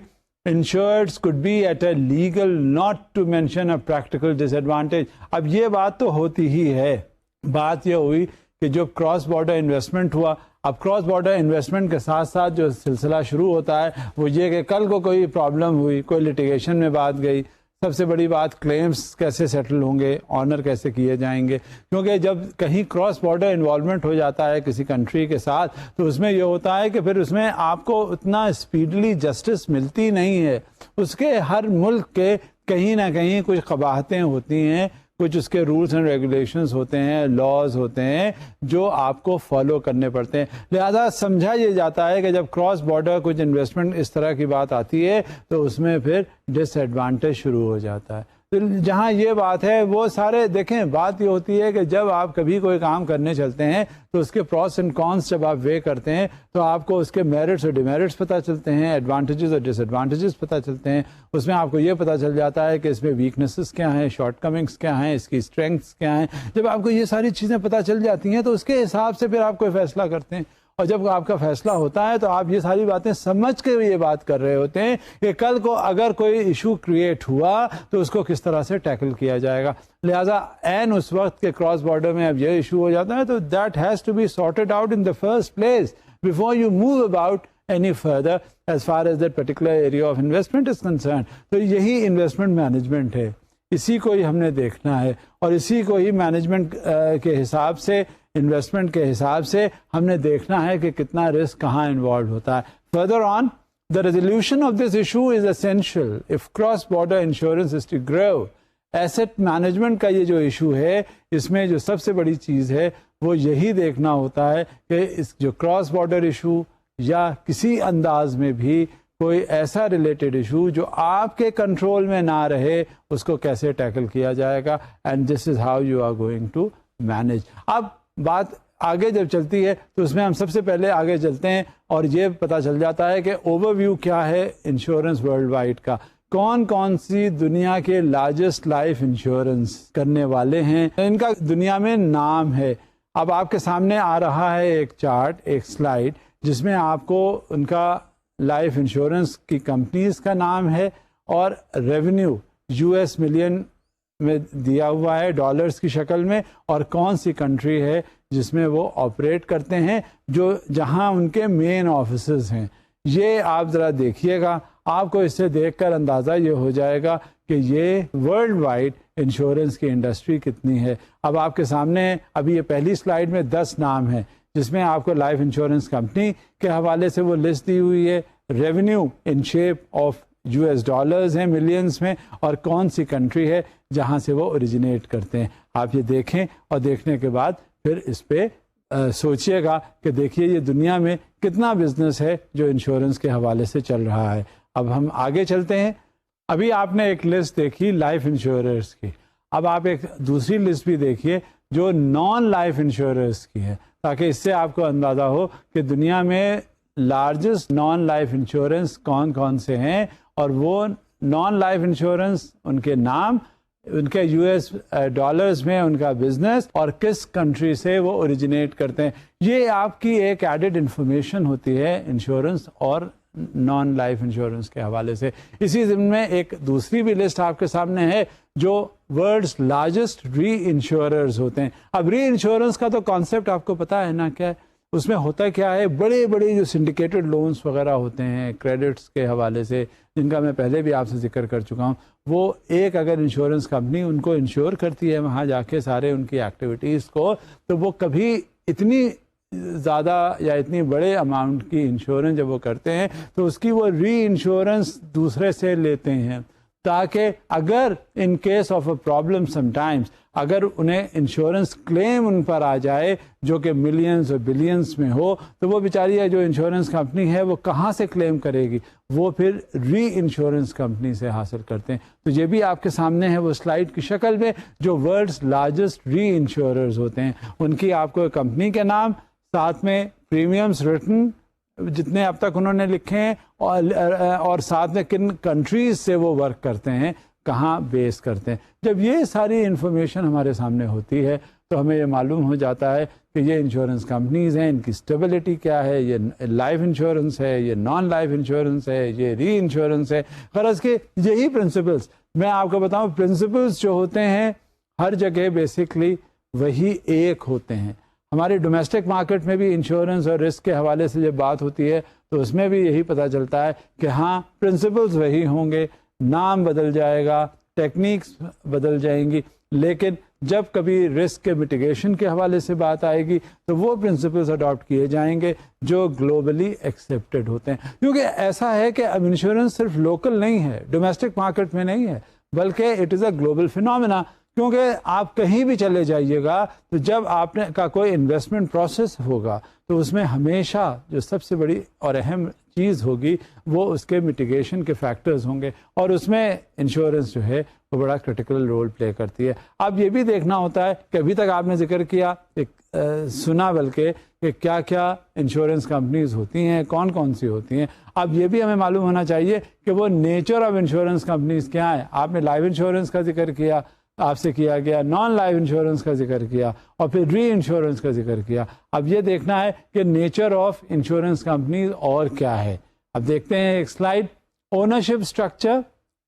insureds could be at a legal, not to mention a practical disadvantage. اب یہ بات تو ہوتی ہی ہے. بات یہ ہوئی کہ جو کراس بارڈر انویسٹمنٹ ہوا, اب کراس بارڈر انویسٹمنٹ کے ساتھ ساتھ جو سلسلہ شروع ہوتا ہے وہ یہ کہ کل کو کوئی پرابلم ہوئی, کوئی لٹیگیشن میں بات گئی, سب سے بڑی بات کلیمز کیسے سیٹل ہوں گے, آنر کیسے کیے جائیں گے, کیونکہ جب کہیں کراس بارڈر انوالومنٹ ہو جاتا ہے کسی کنٹری کے ساتھ تو اس میں یہ ہوتا ہے کہ پھر اس میں آپ کو اتنا اسپیڈلی جسٹس ملتی نہیں ہے. اس کے ہر ملک کے کہیں نہ کہیں کچھ قباحتیں ہوتی ہیں, کچھ اس کے رولس اینڈ ریگولیشنز ہوتے ہیں, لاز ہوتے ہیں جو آپ کو فالو کرنے پڑتے ہیں. لہذا سمجھا یہ جاتا ہے کہ جب کراس بارڈر کچھ انویسٹمنٹ اس طرح کی بات آتی ہے تو اس میں پھر ڈس ایڈوانٹیج شروع ہو جاتا ہے. جہاں یہ بات ہے وہ سارے دیکھیں, بات یہ ہوتی ہے کہ جب آپ کبھی کوئی کام کرنے چلتے ہیں تو اس کے پروس اینڈ کونس جب آپ وے کرتے ہیں تو آپ کو اس کے میرٹس اور ڈیمیرٹس پتہ چلتے ہیں, ایڈوانٹیجز اور ڈس ایڈوانٹیجز پتہ چلتے ہیں. اس میں آپ کو یہ پتہ چل جاتا ہے کہ اس میں ویکنیسز کیا ہیں, شارٹ کمنگس کیا ہیں, اس کی اسٹرینگس کیا ہیں. جب آپ کو یہ ساری چیزیں پتہ چل جاتی ہیں تو اس کے حساب سے پھر آپ کوئی فیصلہ کرتے ہیں, اور جب آپ کا فیصلہ ہوتا ہے تو آپ یہ ساری باتیں سمجھ کے یہ بات کر رہے ہوتے ہیں کہ کل کو اگر کوئی ایشو کریٹ ہوا تو اس کو کس طرح سے ٹیکل کیا جائے گا. لہٰذا عین اس وقت کے کراس بارڈر میں اب یہ ایشو ہو جاتا ہے تو that has to be sorted out in the first place before you move about any further as far as that particular area of investment is concerned. تو یہی انویسٹمنٹ مینجمنٹ ہے, اسی کو ہی ہم نے دیکھنا ہے اور اسی کو ہی مینجمنٹ کے حساب سے, انویسٹمنٹ کے حساب سے ہم نے دیکھنا ہے کہ کتنا رسک کہاں انوالو ہوتا ہے. Further on, the resolution of this issue is essential if cross-border insurance is to grow. Asset management کا یہ جو ایشو ہے اس میں جو سب سے بڑی چیز ہے وہ یہی دیکھنا ہوتا ہے کہ اس جو کراس بارڈر ایشو یا کسی انداز میں بھی کوئی ایسا ریلیٹڈ ایشو جو آپ کے کنٹرول میں نہ رہے اس کو کیسے ٹیکل کیا جائے گا, and this is how you are going to manage. اب بات آگے جب چلتی ہے تو اس میں ہم سب سے پہلے آگے چلتے ہیں اور یہ پتہ چل جاتا ہے کہ اوور ویو کیا ہے انشورنس ورلڈ وائڈ کا, کون کون سی دنیا کے لارجسٹ لائف انشورنس کرنے والے ہیں, ان کا دنیا میں نام ہے. اب آپ کے سامنے آ رہا ہے ایک چارٹ, ایک سلائیڈ جس میں آپ کو ان کا لائف انشورنس کی کمپنیز کا نام ہے اور ریونیو US ملین میں دیا ہوا ہے ڈالرز کی شکل میں, اور کون سی کنٹری ہے جس میں وہ آپریٹ کرتے ہیں, جو جہاں ان کے مین آفیسز ہیں. یہ آپ ذرا دیکھیے گا, آپ کو اس سے دیکھ کر اندازہ یہ ہو جائے گا کہ یہ ورلڈ وائڈ انشورنس کی انڈسٹری کتنی ہے. اب آپ کے سامنے ابھی یہ پہلی سلائیڈ میں 10 نام ہیں جس میں آپ کو لائف انشورنس کمپنی کے حوالے سے وہ لسٹ دی ہوئی ہے, revenue in shape of US dollars ہیں ملینز میں, اور کون سی کنٹری ہے جہاں سے وہ اوریجنیٹ کرتے ہیں. آپ یہ دیکھیں اور دیکھنے کے بعد پھر اس پہ سوچئے گا کہ دیکھیے یہ دنیا میں کتنا بزنس ہے جو انشورنس کے حوالے سے چل رہا ہے. اب ہم آگے چلتے ہیں. ابھی آپ نے ایک لسٹ دیکھی لائف انشوررز کی, اب آپ ایک دوسری لسٹ بھی دیکھیے جو نان لائف انشوررز کی ہے, تاکہ اس سے آپ کو اندازہ ہو کہ دنیا میں لارجسٹ نان لائف انشورنس کون کون سے ہیں, اور وہ نان لائف انشورنس ان کے نام, ان کے US ڈالرز میں ان کا بزنس, اور کس کنٹری سے وہ اوریجنیٹ کرتے ہیں. یہ آپ کی ایک ایڈڈ انفارمیشن ہوتی ہے انشورنس اور نان لائف انشورنس کے حوالے سے. اسی ضمن میں ایک دوسری بھی لسٹ آپ کے سامنے ہے جو ورلڈز لارجسٹ ری انشوررز ہوتے ہیں. اب ری انشورنس کا تو کانسیپٹ آپ کو پتا ہے نا کیا ہے, اس میں ہوتا کیا ہے, بڑے بڑے جو سنڈیکیٹڈ لونز وغیرہ ہوتے ہیں کریڈٹس کے حوالے سے, جن کا میں پہلے بھی آپ سے ذکر کر چکا ہوں, وہ ایک اگر انشورنس کمپنی ان کو انشور کرتی ہے وہاں جا کے سارے ان کی ایکٹیویٹیز کو, تو وہ کبھی اتنی زیادہ یا اتنی بڑے اماؤنٹ کی انشورنس جب وہ کرتے ہیں تو اس کی وہ ری انشورنس دوسرے سے لیتے ہیں, تاکہ اگر in case of a problem some times اگر انہیں انشورنس کلیم ان پر آ جائے جو کہ ملینز اور بلینز میں ہو, تو وہ بیچاری جو انشورنس کمپنی ہے وہ کہاں سے کلیم کرے گی, وہ پھر ری انشورنس کمپنی سے حاصل کرتے ہیں. تو یہ بھی آپ کے سامنے ہے وہ سلائیڈ کی شکل میں, جو ورلڈز لارجسٹ ری انشوررز ہوتے ہیں ان کی آپ کو کمپنی کے نام, ساتھ میں پریمیمز ریٹن جتنے اب تک انہوں نے لکھے ہیں, اور ساتھ میں کن کنٹریز سے وہ ورک کرتے ہیں, کہاں بیس کرتے ہیں. جب یہ ساری انفارمیشن ہمارے سامنے ہوتی ہے تو ہمیں یہ معلوم ہو جاتا ہے کہ یہ انشورنس کمپنیز ہیں, ان کی اسٹیبلٹی کیا ہے, یہ لائف انشورنس ہے, یہ نان لائف انشورنس ہے, یہ ری انشورنس ہے. غرض کہ یہی پرنسپلس میں آپ کو بتاؤں, پرنسپلس جو ہوتے ہیں ہر جگہ بیسکلی وہی ایک ہوتے ہیں. ہمارے ڈومیسٹک مارکیٹ میں بھی انشورنس اور رسک کے حوالے سے جب بات ہوتی ہے تو اس میں بھی یہی پتہ چلتا ہے کہ ہاں پرنسپلز وہی ہوں گے, نام بدل جائے گا, ٹیکنیکس بدل جائیں گی, لیکن جب کبھی رسک کے میٹیگیشن کے حوالے سے بات آئے گی تو وہ پرنسپلز اڈاپٹ کیے جائیں گے جو گلوبلی ایکسیپٹڈ ہوتے ہیں. کیونکہ ایسا ہے کہ اب انشورنس صرف لوکل نہیں ہے, ڈومیسٹک مارکیٹ میں نہیں ہے, بلکہ it is a global phenomena. کیونکہ آپ کہیں بھی چلے جائیے گا تو جب آپ نے کا کوئی انویسٹمنٹ پروسیس ہوگا تو اس میں ہمیشہ جو سب سے بڑی اور اہم چیز ہوگی وہ اس کے میٹیگیشن کے فیکٹرز ہوں گے، اور اس میں انشورنس جو ہے وہ بڑا کرٹیکل رول پلے کرتی ہے. اب یہ بھی دیکھنا ہوتا ہے کہ ابھی تک آپ نے ذکر کیا سنا بلکہ کہ کیا کیا انشورنس کمپنیز ہوتی ہیں، کون کون سی ہوتی ہیں. اب یہ بھی ہمیں معلوم ہونا چاہیے کہ وہ نیچر آف انشورنس کمپنیز کیا ہیں. آپ نے لائف انشورنس کا ذکر کیا، آپ سے کیا گیا نان لائف انشورنس کا ذکر کیا، اور پھر ری انشورنس کا ذکر کیا. اب یہ دیکھنا ہے کہ نیچر آف انشورنس کمپنیز اور کیا ہے. اب دیکھتے ہیں ایک slide. Ownership structure,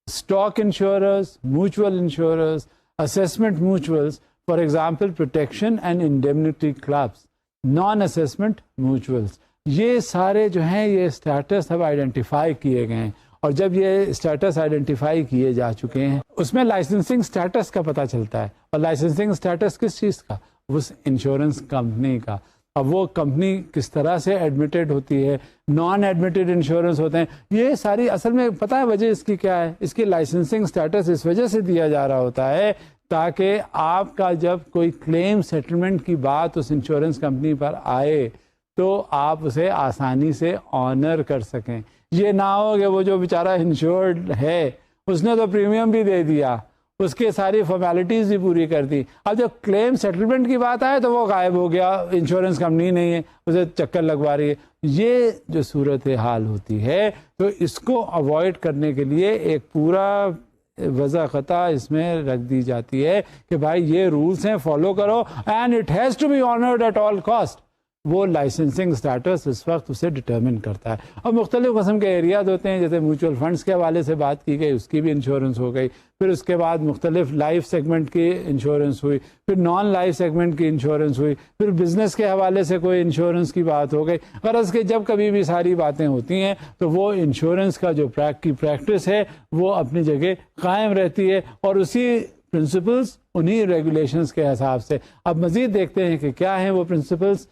stock insurers, mutual insurers, assessment mutuals, for example protection and indemnity clubs, non assessment mutuals. یہ سارے جو ہیں یہ اسٹیٹس اب آئیڈینٹیفائی کیے گئے ہیں، اور جب یہ اسٹیٹس آئیڈینٹیفائی کیے جا چکے ہیں اس میں لائسنسنگ اسٹیٹس کا پتہ چلتا ہے. اور لائسنسنگ اسٹیٹس کس چیز کا؟ اس انشورنس کمپنی کا. اب وہ کمپنی کس طرح سے ایڈمیٹڈ ہوتی ہے، نان ایڈمیٹڈ انشورنس ہوتے ہیں، یہ ساری اصل میں پتہ ہے وجہ اس کی کیا ہے؟ اس کی لائسنسنگ اسٹیٹس اس وجہ سے دیا جا رہا ہوتا ہے تاکہ آپ کا جب کوئی کلیم سیٹلمنٹ کی بات اس انشورنس کمپنی پر آئے تو آپ اسے آسانی سے آنر کر سکیں. یہ نہ ہو کہ وہ جو بیچارہ انشورڈ ہے اس نے تو پریمیم بھی دے دیا، اس کے ساری فارمیلٹیز بھی پوری کر دی، اب جب کلیم سیٹلمنٹ کی بات آئے تو وہ غائب ہو گیا، انشورنس کمپنی نہیں ہے، اسے چکر لگوا رہی ہے. یہ جو صورت حال ہوتی ہے تو اس کو اوائڈ کرنے کے لیے ایک پورا وضاحت اس میں رکھ دی جاتی ہے کہ بھائی یہ رولس ہیں، فالو کرو، and it has to be honoured at all cost. وہ لائسنسنگ اسٹیٹس اس وقت اسے ڈٹرمن کرتا ہے. اور مختلف قسم کے ایریاز ہوتے ہیں، جیسے میوچل فنڈس کے حوالے سے بات کی گئی، اس کی بھی انشورنس ہو گئی. پھر اس کے بعد مختلف لائف سیگمنٹ کی انشورنس ہوئی، پھر نان لائف سیگمنٹ کی انشورنس ہوئی، پھر بزنس کے حوالے سے کوئی انشورنس کی بات ہو گئی. غرض کہ جب کبھی بھی ساری باتیں ہوتی ہیں تو وہ انشورنس کا جو پریکٹس ہے وہ اپنی جگہ قائم رہتی ہے، اور اسی پرنسپلس انہی ریگولیشنز کے حساب سے. اب مزید دیکھتے ہیں کہ کیا ہیں وہ principles.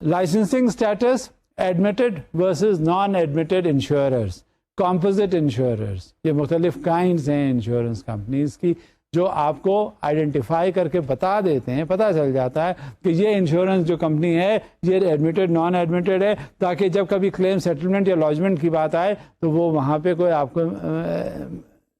Licensing status, admitted versus non admitted insurers, composite insurers, یہ مختلف کائنڈز ہیں انشورنس کمپنیز کی جو آپ کو آئیڈینٹیفائی کر کے بتا دیتے ہیں. پتہ چل جاتا ہے کہ یہ انشورنس جو کمپنی ہے یہ ایڈمیٹڈ نان ایڈمیٹڈ ہے، تاکہ جب کبھی کلیم سیٹلمنٹ یا لاجمنٹ کی بات آئے تو وہ وہاں پہ کوئی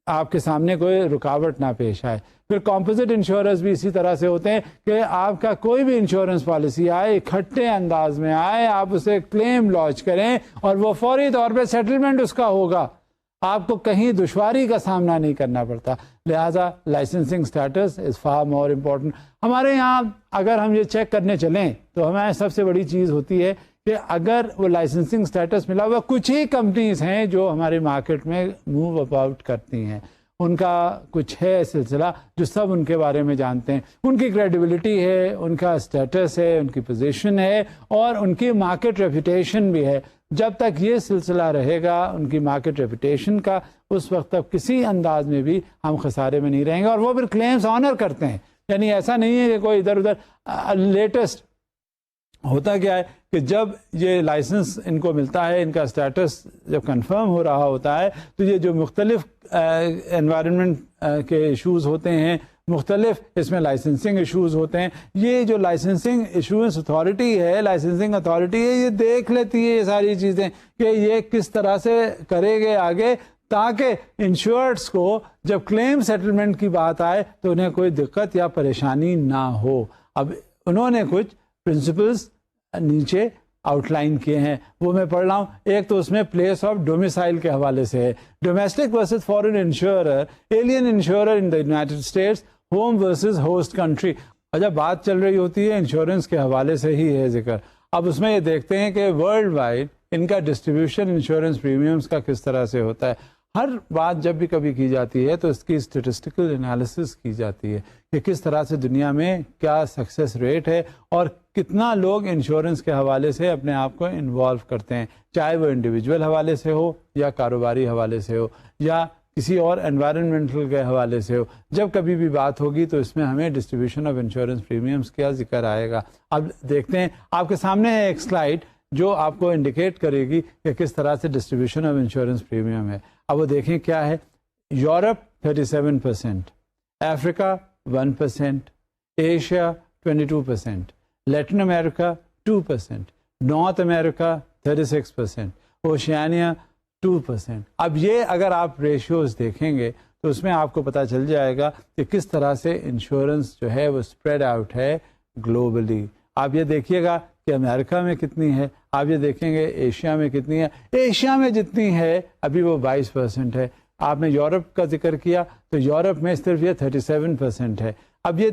آپ کے سامنے کوئی رکاوٹ نہ پیش آئے. پھر کمپوزٹ انشورنس بھی اسی طرح سے ہوتے ہیں کہ آپ کا کوئی بھی انشورنس پالیسی آئے، اکٹھے انداز میں آئے، آپ اسے کلیم لانچ کریں اور وہ فوری طور پہ سیٹلمنٹ اس کا ہوگا، آپ کو کہیں دشواری کا سامنا نہیں کرنا پڑتا. لہٰذا licensing status is far more important. ہمارے یہاں اگر ہم یہ چیک کرنے چلیں تو ہمیں سب سے بڑی چیز ہوتی ہے کہ اگر وہ لائسنسنگ اسٹیٹس ملا ہوا، کچھ ہی کمپنیز ہیں جو ہمارے مارکیٹ میں موو اباؤٹ کرتی ہیں، ان کا کچھ ہے سلسلہ جو سب ان کے بارے میں جانتے ہیں، ان کی کریڈیبلٹی ہے، ان کا اسٹیٹس ہے، ان کی پوزیشن ہے، اور ان کی مارکیٹ ریپوٹیشن بھی ہے. جب تک یہ سلسلہ رہے گا ان کی مارکیٹ ریپوٹیشن کا، اس وقت تک کسی انداز میں بھی ہم خسارے میں نہیں رہیں گے. اور وہ پھر کلیمز آنر کرتے ہیں، یعنی ایسا نہیں ہے کہ کوئی ادھر ادھر. لیٹسٹ ہوتا کیا ہے کہ جب یہ لائسنس ان کو ملتا ہے، ان کا اسٹیٹس جب کنفرم ہو رہا ہوتا ہے تو یہ جو مختلف انوائرمنٹ کے ایشوز ہوتے ہیں، مختلف اس میں لائسنسنگ ایشوز ہوتے ہیں، یہ جو لائسنسنگ ایشورنس اتھارٹی ہے، لائسنسنگ اتھارٹی ہے، یہ دیکھ لیتی ہے یہ ساری چیزیں کہ یہ کس طرح سے کرے گے آگے، تاکہ انشورڈس کو جب کلیم سیٹلمنٹ کی بات آئے تو انہیں کوئی دقت یا پریشانی نہ ہو. اب انہوں نے کچھ پرنسپلز نیچے آؤٹ لائن کیے ہیں، وہ میں پڑھ رہا ہوں. ایک تو اس میں پلیس آف ڈومیسائل کے حوالے سے ہے، domestic versus foreign insurer, alien insurer in the United States, home versus host country. اور جب بات چل رہی ہوتی ہے انشورنس کے حوالے سے ہی ہے ذکر. اب اس میں یہ دیکھتے ہیں کہ ورلڈ وائڈ ان کا ڈسٹریبیوشن انشورنس پریمیمز کا کس طرح سے ہوتا ہے. ہر بات جب بھی کبھی کی جاتی ہے تو اس کی اسٹیٹسٹیکل انالیسس کی جاتی ہے کہ کس طرح سے دنیا میں کیا سکسیس ریٹ ہے اور کتنا لوگ انشورنس کے حوالے سے اپنے آپ کو انوالو کرتے ہیں، چاہے وہ انڈیویجول حوالے سے ہو یا کاروباری حوالے سے ہو یا کسی اور انوائرمنٹل کے حوالے سے ہو. جب کبھی بھی بات ہوگی تو اس میں ہمیں ڈسٹریبیوشن آف انشورنس پریمیمز کا ذکر آئے گا. اب دیکھتے ہیں، آپ کے سامنے ہے ایک سلائیڈ جو آپ کو انڈیکیٹ کرے گی کہ کس طرح سے ڈسٹریبیوشن آف انشورنس پریمیم ہے. اب وہ دیکھیں کیا ہے. یورپ 37%، افریقہ 1%, Asia 22%, Latin America 2%, North America 36%, Oceania 2%. اب یہ اگر آپ ریشیوز دیکھیں گے تو اس میں آپ کو پتہ چل جائے گا کہ کس طرح سے انشورنس جو ہے وہ اسپریڈ آؤٹ ہے گلوبلی. آپ یہ دیکھیے گا کہ امریکہ میں کتنی ہے, آپ یہ دیکھیں گے ایشیا میں کتنی ہے. ایشیا میں جتنی ہے ابھی وہ 22% ہے. آپ نے یورپ کا ذکر کیا تو یورپ میں صرف یہ 37% ہے. اب یہ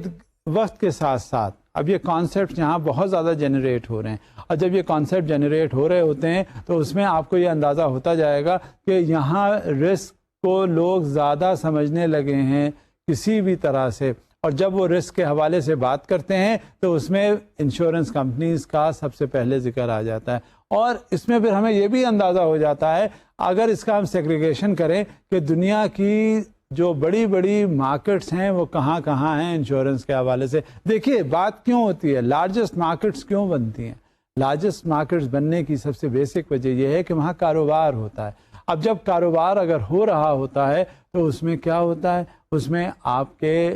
وقت کے ساتھ ساتھ اب یہ کانسیپٹ یہاں بہت زیادہ جنریٹ ہو رہے ہیں, اور جب یہ کانسیپٹ جنریٹ ہو رہے ہوتے ہیں تو اس میں آپ کو یہ اندازہ ہوتا جائے گا کہ یہاں رسک کو لوگ زیادہ سمجھنے لگے ہیں کسی بھی طرح سے, اور جب وہ رسک کے حوالے سے بات کرتے ہیں تو اس میں انشورنس کمپنیز کا سب سے پہلے ذکر آ جاتا ہے. اور اس میں پھر ہمیں یہ بھی اندازہ ہو جاتا ہے اگر اس کا ہم سیگریگیشن کریں کہ دنیا کی جو بڑی بڑی مارکیٹس ہیں وہ کہاں کہاں ہیں انشورنس کے حوالے سے. دیکھیے بات کیوں ہوتی ہے, لارجسٹ مارکیٹس کیوں بنتی ہیں؟ لارجسٹ مارکیٹس بننے کی سب سے بیسک وجہ یہ ہے کہ وہاں کاروبار ہوتا ہے. اب جب کاروبار اگر ہو رہا ہوتا ہے تو اس میں کیا ہوتا ہے, اس میں آپ کے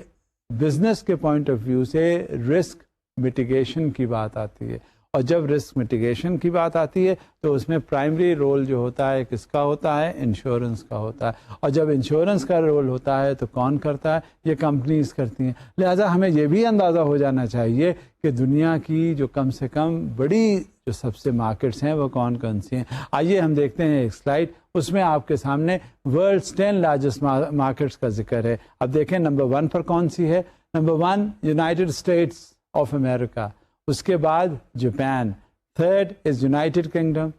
بزنس کے پوائنٹ آف ویو سے رسک میٹیگیشن کی بات آتی ہے, اور جب رسک میٹیگیشن کی بات آتی ہے تو اس میں پرائمری رول جو ہوتا ہے کس کا ہوتا ہے, انشورنس کا ہوتا ہے. اور جب انشورنس کا رول ہوتا ہے تو کون کرتا ہے, یہ کمپنیز کرتی ہیں. لہذا ہمیں یہ بھی اندازہ ہو جانا چاہیے کہ دنیا کی جو کم سے کم بڑی جو سب سے مارکیٹس ہیں وہ کون کون سی ہیں. آئیے ہم دیکھتے ہیں ایک سلائیڈ, اس میں آپ کے سامنے ورلڈز 10 لارجسٹ مارکیٹس کا ذکر ہے. اب دیکھیں نمبر 1 پر کون سی ہے. Number 1 United States of America, اس کے بعد Japan, 3rd is United Kingdom,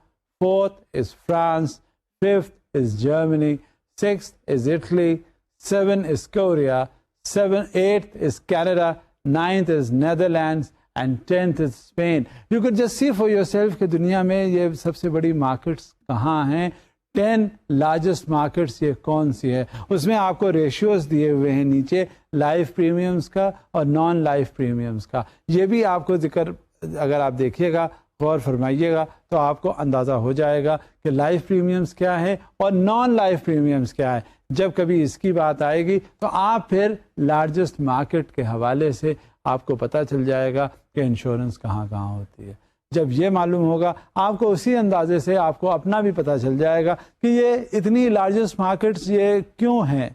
4th is France, 5th is Germany, 6th is Italy, 7 is Korea, 8th is Canada, 9th is Netherlands, and 10th is Spain. You could just see for yourself کہ دنیا میں یہ سب سے بڑی markets کہاں ہیں. 10 largest markets یہ کون سی ہے. اس میں آپ کو ریشیوز دیے ہوئے ہیں نیچے لائف پریمیمز کا اور نان لائف پریمیمز کا. یہ بھی آپ کو ذکر اگر آپ دیکھیے گا غور فرمائیے گا تو آپ کو اندازہ ہو جائے گا کہ لائف پریمیمز کیا ہے اور نان لائف پریمیمز کیا ہے. جب کبھی اس کی بات آئے گی تو آپ پھر لارجسٹ مارکیٹ کے حوالے سے آپ کو پتہ چل جائے گا کہ انشورنس کہاں کہاں ہوتی ہے. جب یہ معلوم ہوگا آپ کو اسی اندازے سے آپ کو اپنا بھی پتہ چل جائے گا کہ یہ اتنی لارجسٹ مارکیٹس یہ کیوں ہیں.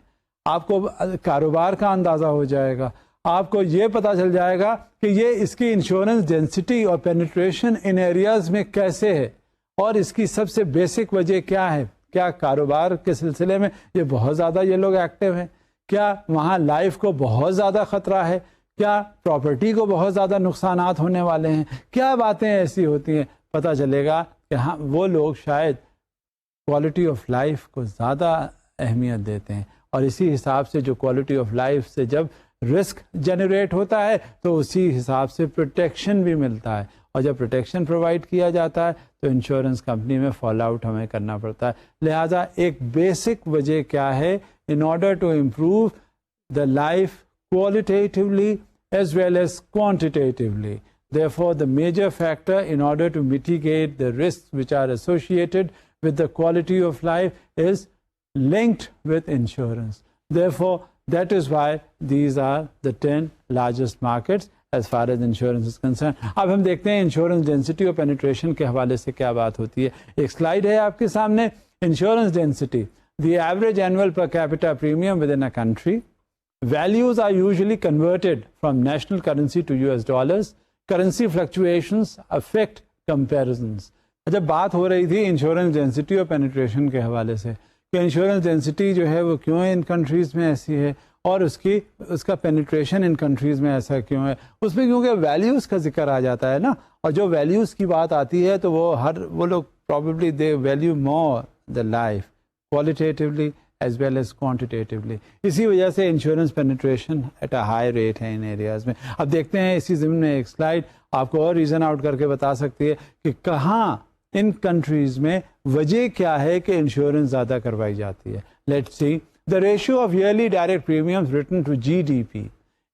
آپ کو کاروبار کا اندازہ ہو جائے گا, آپ کو یہ پتہ چل جائے گا کہ یہ اس کی انشورنس ڈینسٹی اور پینیٹریشن ان ایریاز میں کیسے ہے, اور اس کی سب سے بیسک وجہ کیا ہے. کیا کاروبار کے سلسلے میں یہ بہت زیادہ یہ لوگ ایکٹیو ہیں, کیا وہاں لائف کو بہت زیادہ خطرہ ہے, کیا پراپرٹی کو بہت زیادہ نقصانات ہونے والے ہیں, کیا باتیں ایسی ہوتی ہیں. پتہ چلے گا کہ ہاں وہ لوگ شاید کوالٹی آف لائف کو زیادہ اہمیت دیتے ہیں, اور اسی حساب سے جو کوالٹی آف لائف سے جب رسک جنریٹ ہوتا ہے تو اسی حساب سے پروٹیکشن بھی ملتا ہے, اور جب پروٹیکشن پرووائڈ کیا جاتا ہے تو انشورنس کمپنی میں فال آؤٹ ہمیں کرنا پڑتا ہے. لہٰذا ایک بیسک وجہ کیا ہے, in order to improve the life qualitatively as well as quantitatively. Therefore, the major factor in order to mitigate the risks which are associated with the quality of life is linked with insurance. Therefore, that is why these are the 10 largest markets as far as insurance is concerned. اب ہم دیکھتے ہیں insurance density اور penetration کے حوالے سے کیا بات ہوتی ہے. ایک سلائیڈ ہے آپ کے سامنے. Insurance density, the average annual per capita premium within a country. Values are usually converted from national currency to US dollars. Currency fluctuations affect comparisons. جب بات ہو رہی تھی انشورنس ڈینسٹی اور پینیٹریشن کے حوالے سے کہ انشورنس ڈینسٹی جو ہے وہ کیوں ان کنٹریز میں ایسی ہے اور اس کا پینیٹریشن ان کنٹریز میں ایسا کیوں ہے, اس میں کیونکہ ویلیوز کا ذکر آ جاتا ہے نا, اور جو ویلیوز کی بات آتی ہے تو وہ لوگ probably they value more the life qualitatively as well as quantitatively. اسی وجہ سے insurance penetration at a high rate ہے ان ایریاز میں. اب دیکھتے ہیں اسی ضمن میں ایک سلائیڈ آپ کو اور ریزن آؤٹ کر کے بتا سکتی ہے کہ کہاں ان کنٹریز میں وجہ کیا ہے کہ انشورنس زیادہ کروائی جاتی ہے. Let's C the ratio of yearly direct premiums written to GDP.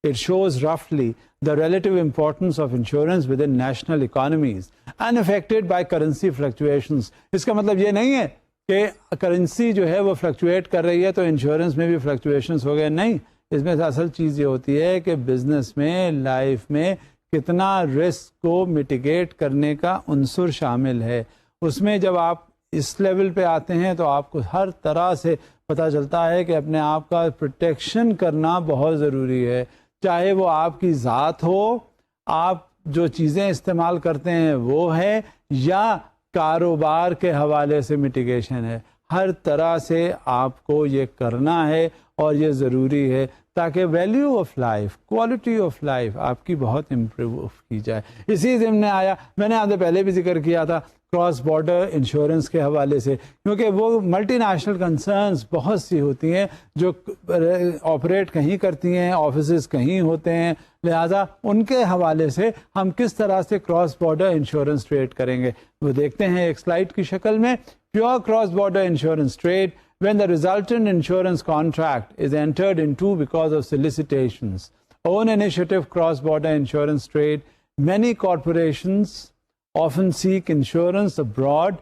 It shows roughly the relative importance of insurance within national economies unaffected by currency fluctuations. اس کا مطلب یہ نہیں ہے کہ کرنسی جو ہے وہ فلکچویٹ کر رہی ہے تو انشورنس میں بھی فلکچویشنز ہو گئے, نہیں. اس میں اصل چیز یہ ہوتی ہے کہ بزنس میں، لائف میں کتنا رسک کو میٹیگیٹ کرنے کا عنصر شامل ہے. اس میں جب آپ اس لیول پہ آتے ہیں تو آپ کو ہر طرح سے پتہ چلتا ہے کہ اپنے آپ کا پروٹیکشن کرنا بہت ضروری ہے، چاہے وہ آپ کی ذات ہو، آپ جو چیزیں استعمال کرتے ہیں وہ ہے، یا کاروبار کے حوالے سے میٹیگیشن ہے. ہر طرح سے آپ کو یہ کرنا ہے اور یہ ضروری ہے تاکہ value of life, quality of life آپ کی بہت امپروو کی جائے. اسی ضمن میں آیا، میں نے آپ سے پہلے بھی ذکر کیا تھا کراس بارڈر انشورنس کے حوالے سے، کیونکہ وہ ملٹی نیشنل کنسرنز بہت سی ہوتی ہیں جو آپریٹ کہیں کرتی ہیں، آفیسز کہیں ہوتے ہیں، لہذا ان کے حوالے سے ہم کس طرح سے کراس بارڈر انشورنس ٹریڈ کریں گے وہ دیکھتے ہیں ایک سلائڈ کی شکل میں. Pure cross border insurance trade when the resultant insurance contract is entered into because of solicitations. Own initiative cross-border insurance trade. Many corporations often seek insurance abroad,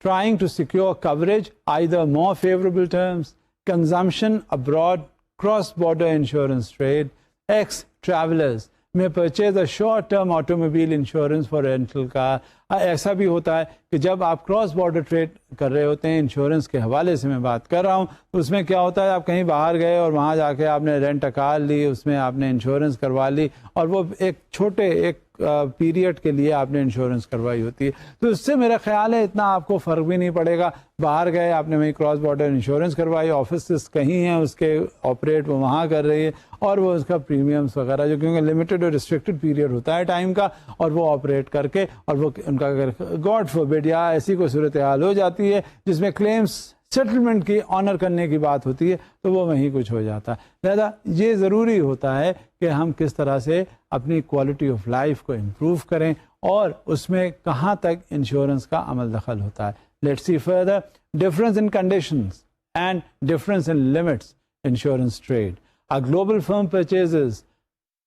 trying to secure coverage, either more favorable terms, consumption abroad, cross-border insurance trade. Ex-travelers may purchase a short-term automobile insurance for rental car. ایسا بھی ہوتا ہے کہ جب آپ cross border trade کر رہے ہوتے ہیں، انشورنس کے حوالے سے میں بات کر رہا ہوں، تو اس میں کیا ہوتا ہے، آپ کہیں باہر گئے اور وہاں جا کے آپ نے رینٹ کار لی، اس میں آپ نے انشورنس کروا لی، اور وہ ایک چھوٹے ایک پیریڈ کے لیے آپ نے انشورنس کروائی ہوتی ہے. تو اس سے میرا خیال ہے اتنا آپ کو فرق بھی نہیں پڑے گا. باہر گئے آپ نے وہیں کراس بارڈر انشورنس کروائی، آفیسز کہیں ہیں اس کے آپریٹ وہ وہاں کر رہی ہے، اور وہ اس کا پریمیمس وغیرہ جو کیونکہ لمیٹڈ اور ریسٹرکٹڈ پیریڈ ہوتا ہے ٹائم کا، اور وہ آپریٹ کر کے، اور وہ ان کا اگر گاڈ فوربڈ یا ایسی کوئی صورتحال ہو جاتی ہے جس میں کلیمز سیٹلمنٹ کی آنر کرنے کی بات ہوتی ہے تو وہ وہیں کچھ ہو جاتا ہے. لہذا یہ ضروری ہوتا ہے کہ ہم کس طرح سے اپنی کوالٹی آف لائف کو امپروو کریں اور اس میں کہاں تک انشورنس کا عمل دخل ہوتا ہے. Let's see further difference in conditions and difference in limits insurance trade. A global firm purchases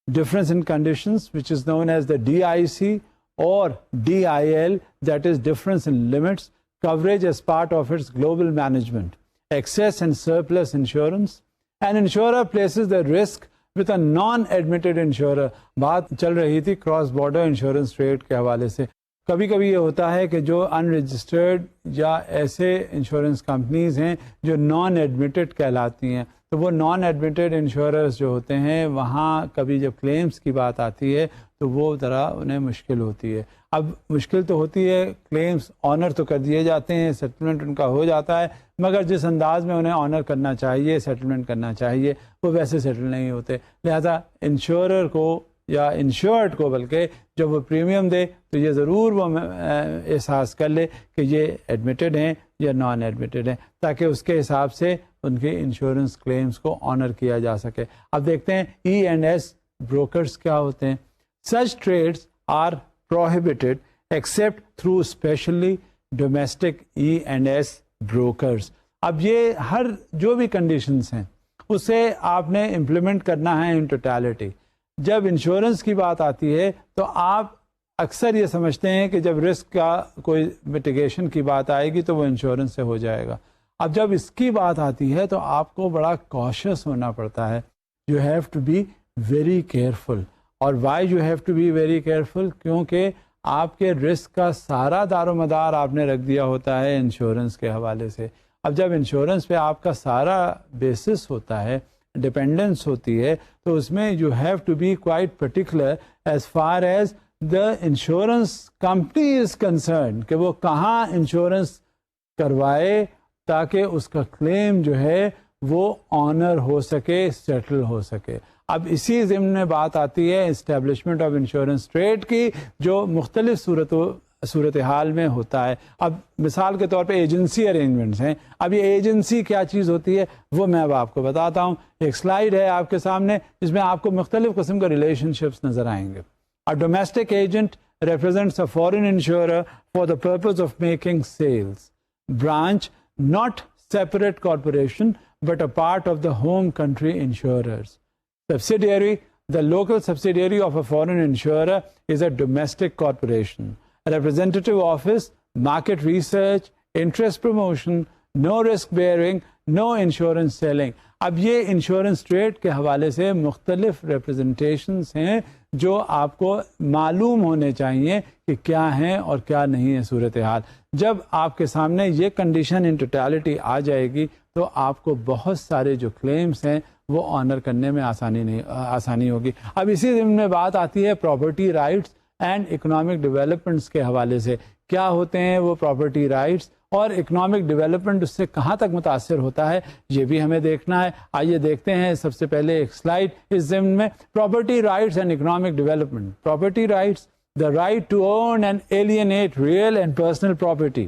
difference in conditions, which is known as the DIC or DIL, that is difference in limits, coverage as part of its global management, excess and surplus insurance. An insurer places the risk with a non-admitted insurer. بات چل رہی تھی cross border insurance trade کے حوالے سے. کبھی کبھی یہ ہوتا ہے کہ جو ان رجسٹرڈ یا ایسے انشورنس کمپنیز ہیں جو نان ایڈمیٹڈ کہلاتی ہیں، تو وہ نان ایڈمیٹڈ انشوررز جو ہوتے ہیں وہاں کبھی جب کلیمز کی بات آتی ہے تو وہ ذرا انہیں مشکل ہوتی ہے. اب مشکل تو ہوتی ہے، کلیمز آنر تو کر دیے جاتے ہیں، سیٹلمنٹ ان کا ہو جاتا ہے، مگر جس انداز میں انہیں آنر کرنا چاہیے، سیٹلمنٹ کرنا چاہیے، وہ ویسے سیٹل نہیں ہوتے. لہذا انشورر کو یا انشورڈ کو بلکہ جب وہ پریمیم دے تو یہ ضرور وہ احساس کر لے کہ یہ ایڈمیٹڈ ہیں یا نان ایڈمیٹڈ ہیں، تاکہ اس کے حساب سے ان کے انشورنس کلیمز کو آنر کیا جا سکے. اب دیکھتے ہیں E&S بروکرز کیا ہوتے ہیں. Such trades are prohibited except through specially domestic E&S brokers. اب یہ ہر جو بھی کنڈیشنز ہیں اسے آپ نے امپلیمنٹ کرنا ہے ان ٹوٹیلٹی. جب انشورنس کی بات آتی ہے تو آپ اکثر یہ سمجھتے ہیں کہ جب رسک کا کوئی میٹیگیشن کی بات آئے گی تو وہ انشورنس سے ہو جائے گا. اب جب اس کی بات آتی ہے تو آپ کو بڑا کاشس ہونا پڑتا ہے. You have to be very careful. اور why you have to be very careful? کیونکہ آپ کے رسک کا سارا دار و مدار آپ نے رکھ دیا ہوتا ہے انشورنس کے حوالے سے. اب جب انشورنس پہ آپ کا سارا بیسس ہوتا ہے، ڈپینڈنس ہوتی ہے، تو اس میں you have to be quite particular as far as the insurance company is concern کہ وہ کہاں انشورنس کروائے تاکہ اس کا کلیم جو ہے وہ آنر ہو سکے، سیٹل ہو سکے. اب اسی ضمن میں بات آتی ہے اسٹیبلشمنٹ آف انشورنس ٹریڈ کی، جو مختلف صورتحال میں ہوتا ہے. اب مثال کے طور پہ ایجنسی ارینجمنٹس ہیں. اب یہ ایجنسی کیا چیز ہوتی ہے وہ میں اب آپ کو بتاتا ہوں. ایک سلائیڈ ہے آپ کے سامنے جس میں آپ کو مختلف قسم کے ریلیشن شپس نظر آئیں گے. A domestic agent represents a foreign insurer for the purpose of making sales. Branch, not separate corporation, but a part of the home country insurers. Subsidiary, the local subsidiary of a foreign insurer is a domestic corporation. A representative office, market research, interest promotion, no risk bearing, know insurance selling. اب یہ insurance trade کے حوالے سے مختلف representations ہیں جو آپ کو معلوم ہونے چاہیے کہ کیا ہیں اور کیا نہیں ہے صورتحال. جب آپ کے سامنے یہ کنڈیشن ان ٹوٹیلٹی آ جائے گی تو آپ کو بہت سارے جو کلیمز ہیں وہ آنر کرنے میں آسانی ہوگی. اب اسی ضمن میں بات آتی ہے property rights and economic developments کے حوالے سے. کیا ہوتے ہیں وہ پراپرٹی رائٹس اور اکنامک ڈیولپمنٹ اس سے کہاں تک متاثر ہوتا ہے, یہ بھی ہمیں دیکھنا ہے. آئیے دیکھتے ہیں سب سے پہلے ایک سلائیڈ اس ضمن میں. Property rights and economic development. Property rights, the right to own and alienate real and personal property,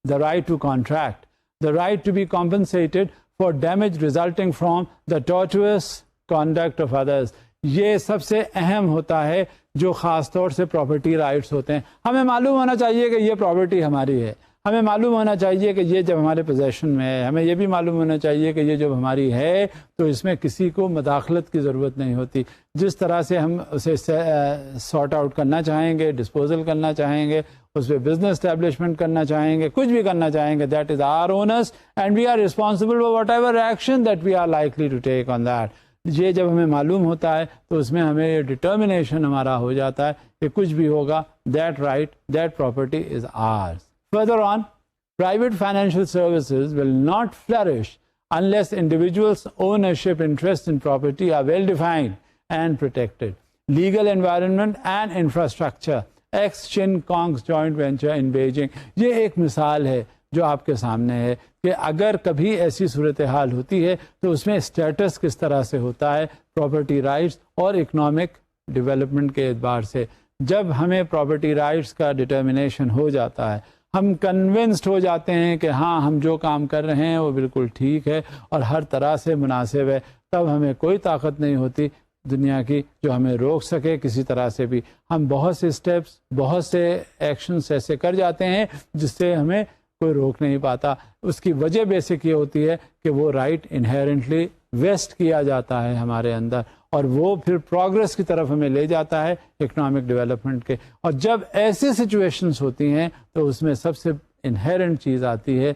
the right to contract, the right to be compensated for damage resulting from the tortuous conduct of others. یہ سب سے اہم ہوتا ہے جو خاص طور سے property rights ہوتے ہیں. ہمیں معلوم ہونا چاہیے کہ یہ پراپرٹی ہماری ہے, ہمیں معلوم ہونا چاہیے کہ یہ جب ہمارے پوزیشن میں ہے, ہمیں یہ بھی معلوم ہونا چاہیے کہ یہ جب ہماری ہے تو اس میں کسی کو مداخلت کی ضرورت نہیں ہوتی. جس طرح سے ہم اسے سارٹ آؤٹ کرنا چاہیں گے, ڈسپوزل کرنا چاہیں گے, اس پہ بزنس اسٹیبلشمنٹ کرنا چاہیں گے, کچھ بھی کرنا چاہیں گے, that is our owners and we are responsible for whatever action that we are likely to take on that. یہ جب ہمیں معلوم ہوتا ہے تو اس میں ہمیں ڈٹرمنیشن ہمارا ہو جاتا ہے کہ کچھ بھی ہوگا, that right, that property is ours. Further on, private financial services will not flourish unless individuals' ownership interests in property are well defined and protected. Legal environment and infrastructure. Ex-Chin Kong's joint venture in Beijing. یہ ایک مثال ہے جو آپ کے سامنے ہے کہ اگر کبھی ایسی صورتحال ہوتی ہے تو اس میں اسٹیٹس کس طرح سے ہوتا ہے پراپرٹی رائٹس اور اکنامک ڈیولپمنٹ کے اعتبار سے. جب ہمیں پراپرٹی رائٹس کا ڈٹرمنیشن ہو جاتا ہے, ہم کنونسڈ ہو جاتے ہیں کہ ہاں ہم جو کام کر رہے ہیں وہ بالکل ٹھیک ہے اور ہر طرح سے مناسب ہے, تب ہمیں کوئی طاقت نہیں ہوتی دنیا کی جو ہمیں روک سکے کسی طرح سے بھی. ہم بہت سے اسٹیپس, بہت سے ایکشنس ایسے کر جاتے ہیں جس سے ہمیں کوئی روک نہیں پاتا. اس کی وجہ بیسک یہ ہوتی ہے کہ وہ رائٹ انہیرنٹلی ویسٹ کیا جاتا ہے ہمارے اندر, اور وہ پھر پروگرس کی طرف ہمیں لے جاتا ہے اکنامک ڈیولپمنٹ کے. اور جب ایسی سچویشنز ہوتی ہیں تو اس میں سب سے انہیرنٹ چیز آتی ہے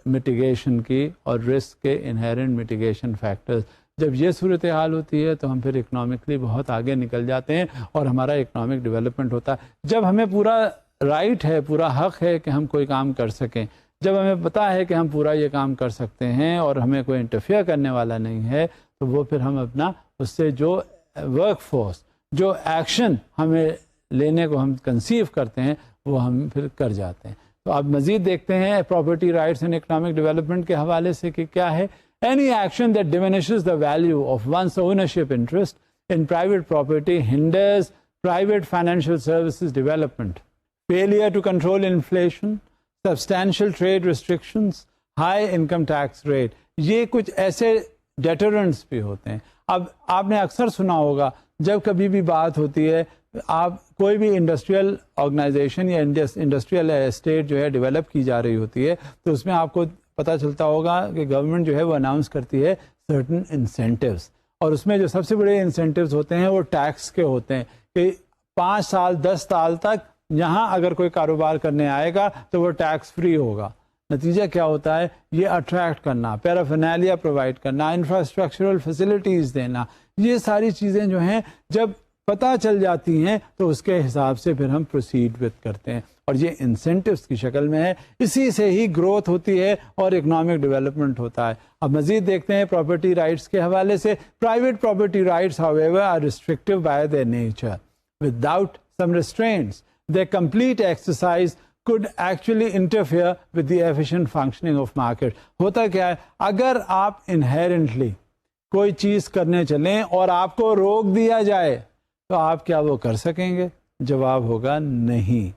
میٹیگیشن کی اور رسک کے انہیرنٹ میٹیگیشن فیکٹرز. جب یہ صورتحال ہوتی ہے تو ہم پھر اکنامکلی بہت آگے نکل جاتے ہیں اور ہمارا اکنامک ڈیولپمنٹ ہوتا ہے. جب ہمیں پورا رائٹ ہے, پورا حق ہے کہ ہم کوئی کام کر سکیں, جب ہمیں پتہ ہے کہ ہم پورا یہ کام کر سکتے ہیں اور ہمیں کوئی انٹرفیئر کرنے والا نہیں ہے, تو وہ پھر ہم اپنا اس سے جو ورک فورس, جو ایکشن ہمیں لینے کو ہم کنسیو کرتے ہیں وہ ہم پھر کر جاتے ہیں. تو آپ مزید دیکھتے ہیں property rights and economic development کے حوالے سے کہ کیا ہے. Any action that diminishes the value of one's ownership interest in private property hinders private financial services development. Failure to control inflation, substantial trade restrictions, high income tax rate. یہ کچھ ایسے deterrents بھی ہوتے ہیں. اب آپ نے اکثر سنا ہوگا جب کبھی بھی بات ہوتی ہے, آپ کوئی بھی انڈسٹریل آرگنائزیشن یا انڈسٹریل اسٹیٹ جو ہے ڈیولپ کی جا رہی ہوتی ہے, تو اس میں آپ کو پتہ چلتا ہوگا کہ گورنمنٹ جو ہے وہ اناؤنس کرتی ہے سرٹن انسینٹیوز, اور اس میں جو سب سے بڑے انسینٹیوز ہوتے ہیں وہ ٹیکس کے ہوتے ہیں کہ 5 سال 10 سال تک یہاں اگر کوئی کاروبار کرنے آئے گا تو وہ ٹیکس فری ہوگا. نتیجہ کیا ہوتا ہے, یہ اٹریکٹ کرنا, پیرافینالیا پرووائڈ کرنا, انفراسٹرکچرل فیسلٹیز دینا, یہ ساری چیزیں جو ہیں جب پتہ چل جاتی ہیں تو اس کے حساب سے پھر ہم پروسیڈ وتھ کرتے ہیں, اور یہ انسینٹیوز کی شکل میں ہے. اسی سے ہی گروتھ ہوتی ہے اور اکنامک ڈیولپمنٹ ہوتا ہے. اب مزید دیکھتے ہیں پراپرٹی رائٹس کے حوالے سے. Private property rights however are restrictive by their nature. Without some restraints, their complete exercise could actually interfere with the efficient functioning of market. ہوتا کیا ہے, اگر آپ انہیرنٹلی کوئی چیز کرنے چلیں اور آپ کو روک دیا جائے تو آپ کیا وہ کر سکیں گے؟ جواب ہوگا نہیں.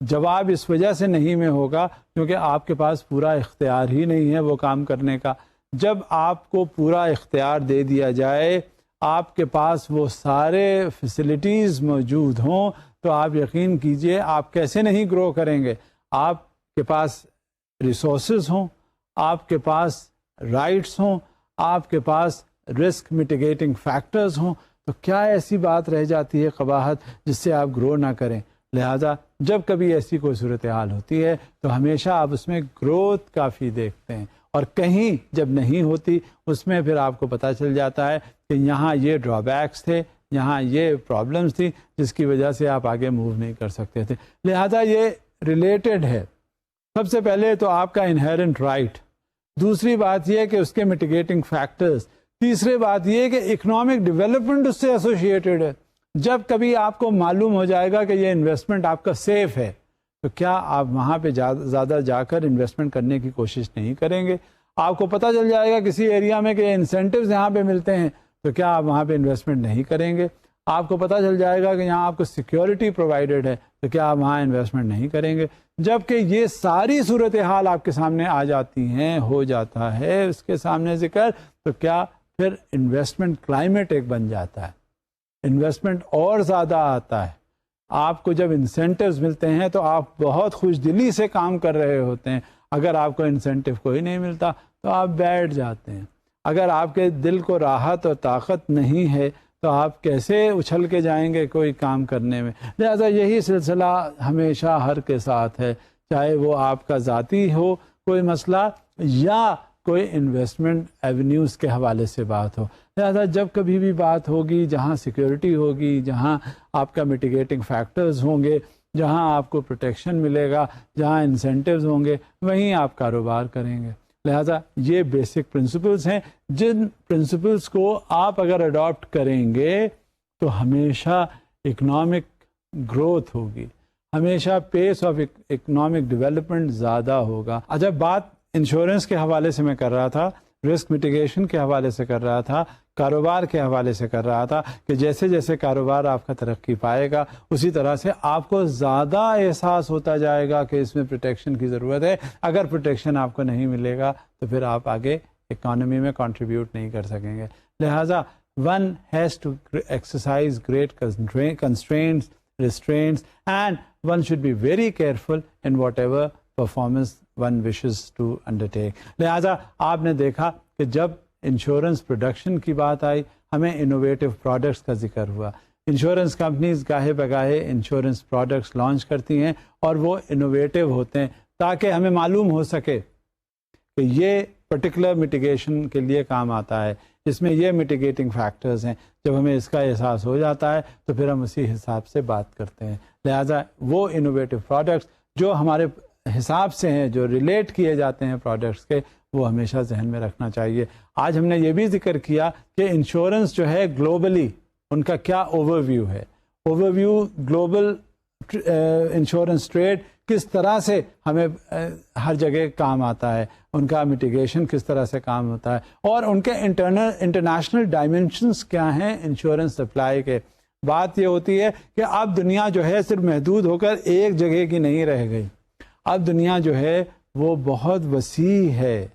جواب اس وجہ سے نہیں میں ہوگا کیونکہ آپ کے پاس پورا اختیار ہی نہیں ہے وہ کام کرنے کا. جب آپ کو پورا اختیار دے دیا جائے, آپ کے پاس وہ سارے فیسلٹیز موجود ہوں, تو آپ یقین کیجئے آپ کیسے نہیں گرو کریں گے. آپ کے پاس ریسورسز ہوں, آپ کے پاس رائٹس ہوں, آپ کے پاس رسک میٹیگیٹنگ فیکٹرز ہوں, تو کیا ایسی بات رہ جاتی ہے قباحت جس سے آپ گرو نہ کریں. لہذا جب کبھی ایسی کوئی صورتحال ہوتی ہے تو ہمیشہ آپ اس میں گروتھ کافی دیکھتے ہیں, اور کہیں جب نہیں ہوتی اس میں پھر آپ کو پتہ چل جاتا ہے کہ یہاں یہ ڈرا بیکس تھے، یہاں یہ پرابلمس تھی جس کی وجہ سے آپ آگے موو نہیں کر سکتے تھے. لہذا یہ ریلیٹڈ ہے. سب سے پہلے تو آپ کا انہیرنٹ رائٹ، دوسری بات یہ کہ اس کے میٹیگیٹنگ فیکٹرز، تیسری بات یہ کہ اکنامک ڈیولپمنٹ اس سے ایسوسیٹڈ ہے. جب کبھی آپ کو معلوم ہو جائے گا کہ یہ انویسٹمنٹ آپ کا سیف ہے تو کیا آپ وہاں پہ زیادہ جا کر انویسٹمنٹ کرنے کی کوشش نہیں کریں گے؟ آپ کو پتہ چل جائے گا کسی ایریا میں کہ انسینٹیوز یہاں پہ ملتے ہیں تو کیا آپ وہاں پہ انویسٹمنٹ نہیں کریں گے؟ آپ کو پتہ چل جائے گا کہ یہاں آپ کو سیکیورٹی پرووائڈڈ ہے تو کیا آپ وہاں انویسٹمنٹ نہیں کریں گے؟ جبکہ یہ ساری صورتحال آپ کے سامنے آ جاتی ہیں، ہو جاتا ہے اس کے سامنے ذکر، تو کیا پھر انویسٹمنٹ کلائمیٹ ایک بن جاتا ہے، انویسٹمنٹ اور زیادہ آتا ہے. آپ کو جب انسینٹیوز ملتے ہیں تو آپ بہت خوش دلی سے کام کر رہے ہوتے ہیں. اگر آپ کو انسینٹیو کوئی نہیں ملتا تو آپ بیٹھ جاتے ہیں. اگر آپ کے دل کو راحت اور طاقت نہیں ہے تو آپ کیسے اچھل کے جائیں گے کوئی کام کرنے میں؟ لہذا یہی سلسلہ ہمیشہ ہر کے ساتھ ہے، چاہے وہ آپ کا ذاتی ہو کوئی مسئلہ یا کوئی انویسٹمنٹ ایونیوز کے حوالے سے بات ہو. لہذا جب کبھی بھی بات ہوگی جہاں سیکیورٹی ہوگی، جہاں آپ کا میٹیگیٹنگ فیکٹرز ہوں گے، جہاں آپ کو پروٹیکشن ملے گا، جہاں انسینٹیوز ہوں گے، وہیں آپ کاروبار کریں گے. لہذا یہ بیسک پرنسپلز ہیں جن پرنسپلز کو آپ اگر اڈاپٹ کریں گے تو ہمیشہ اکنامک گروتھ ہوگی، ہمیشہ پیس آف اکنامک ڈیولپمنٹ زیادہ ہوگا. جب بات انشورنس کے حوالے سے میں کر رہا تھا، رسک میٹیگیشن کے حوالے سے کر رہا تھا، کاروبار کے حوالے سے کر رہا تھا کہ جیسے جیسے کاروبار آپ کا ترقی پائے گا اسی طرح سے آپ کو زیادہ احساس ہوتا جائے گا کہ اس میں پروٹیکشن کی ضرورت ہے. اگر پروٹیکشن آپ کو نہیں ملے گا تو پھر آپ آگے اکانومی میں کنٹریبیوٹ نہیں کر سکیں گے. لہٰذا one has to exercise great constraints, restraints, and one should be very careful in whatever performance one wishes to undertake. لہٰذا آپ نے دیکھا کہ جب انشورنس پروڈکشن کی بات آئی ہمیں انوویٹو پروڈکٹس کا ذکر ہوا. انشورنس کمپنیز گاہے بگاہے انشورنس پروڈکٹس لانچ کرتی ہیں اور وہ انوویٹو ہوتے ہیں تاکہ ہمیں معلوم ہو سکے کہ یہ پرٹیکولر میٹیگیشن کے لیے کام آتا ہے، اس میں یہ میٹیگیٹنگ فیکٹرز ہیں. جب ہمیں اس کا احساس ہو جاتا ہے تو پھر ہم اسی حساب سے بات کرتے ہیں. لہٰذا وہ انوویٹو پروڈکٹس جو ہمارے حساب سے ہیں، جو ریلیٹ کیے جاتے ہیں پروڈکٹس کے، وہ ہمیشہ ذہن میں رکھنا چاہیے. آج ہم نے یہ بھی ذکر کیا کہ انشورنس جو ہے گلوبلی ان کا کیا اوور ویو ہے. Overview global insurance trade کس طرح سے ہمیں ہر جگہ کام آتا ہے، ان کا میٹیگیشن کس طرح سے کام ہوتا ہے، اور ان کے انٹرنیشنل ڈائمینشنس کیا ہیں انشورنس سپلائی کے. بات یہ ہوتی ہے کہ اب دنیا جو ہے صرف محدود ہو کر ایک جگہ کی نہیں رہ گئی، اب دنیا جو ہے وہ بہت وسیع ہے.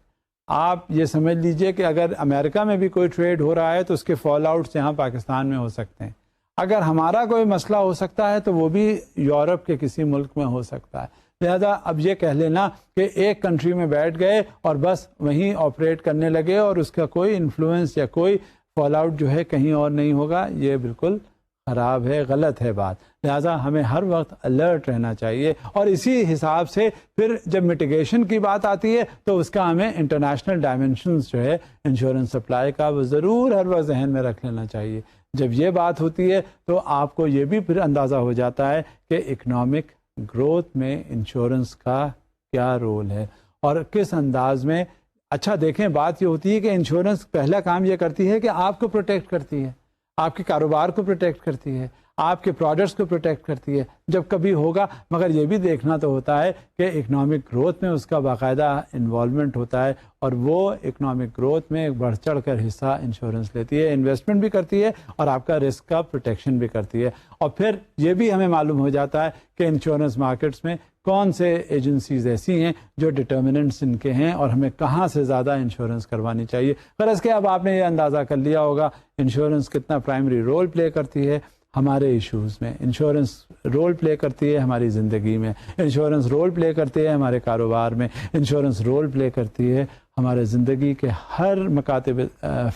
آپ یہ سمجھ لیجئے کہ اگر امریکہ میں بھی کوئی ٹریڈ ہو رہا ہے تو اس کے فال آؤٹس یہاں پاکستان میں ہو سکتے ہیں. اگر ہمارا کوئی مسئلہ ہو سکتا ہے تو وہ بھی یورپ کے کسی ملک میں ہو سکتا ہے. لہذا اب یہ کہہ لینا کہ ایک کنٹری میں بیٹھ گئے اور بس وہیں آپریٹ کرنے لگے اور اس کا کوئی انفلوئنس یا کوئی فال آؤٹ جو ہے کہیں اور نہیں ہوگا، یہ بالکل خراب ہے، غلط ہے بات. لہذا ہمیں ہر وقت الرٹ رہنا چاہیے، اور اسی حساب سے پھر جب میٹیگیشن کی بات آتی ہے تو اس کا ہمیں انٹرنیشنل ڈائمینشنز جو ہے انشورنس سپلائی کا وہ ضرور ہر وقت ذہن میں رکھ لینا چاہیے. جب یہ بات ہوتی ہے تو آپ کو یہ بھی پھر اندازہ ہو جاتا ہے کہ اکنامک گروتھ میں انشورنس کا کیا رول ہے اور کس انداز میں. اچھا دیکھیں، بات یہ ہوتی ہے کہ انشورنس پہلا کام یہ کرتی ہے کہ آپ کو پروٹیکٹ کرتی ہے، آپ کے کاروبار کو پروٹیکٹ کرتی ہے، آپ کے پروڈکٹس کو پروٹیکٹ کرتی ہے جب کبھی ہوگا. مگر یہ بھی دیکھنا تو ہوتا ہے کہ اکنامک گروتھ میں اس کا باقاعدہ انوالومنٹ ہوتا ہے، اور وہ اکنامک گروتھ میں ایک بڑھ چڑھ کر حصہ انشورنس لیتی ہے، انویسٹمنٹ بھی کرتی ہے اور آپ کا رسک کا پروٹیکشن بھی کرتی ہے. اور پھر یہ بھی ہمیں معلوم ہو جاتا ہے کہ انشورنس مارکیٹس میں کون سے ایجنسیز ایسی ہیں جو ڈٹرمننٹس ان کے ہیں اور ہمیں کہاں سے زیادہ انشورنس کروانی چاہیے. غرض کہ اب آپ نے یہ اندازہ کر لیا ہوگا انشورنس کتنا پرائمری رول پلے کرتی ہے ہمارے ایشوز میں، انشورنس رول پلے کرتی ہے ہماری زندگی میں، انشورنس رول پلے کرتی ہے ہمارے کاروبار میں، انشورنس رول پلے کرتی ہے ہمارے زندگی کے ہر مکاتب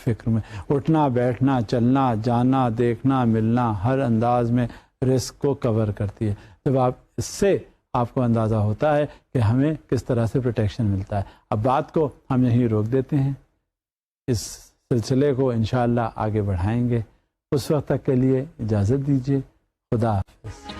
فکر میں. اٹھنا بیٹھنا چلنا جانا دیکھنا ملنا ہر انداز میں رسک کو کور کرتی ہے. جب آپ اس سے آپ کو اندازہ ہوتا ہے کہ ہمیں کس طرح سے پروٹیکشن ملتا ہے. اب بات کو ہم یہیں روک دیتے ہیں، اس سلسلے کو انشاءاللہ آگے بڑھائیں گے. اس وقت تک کے لیے اجازت دیجیے. خدا حافظ.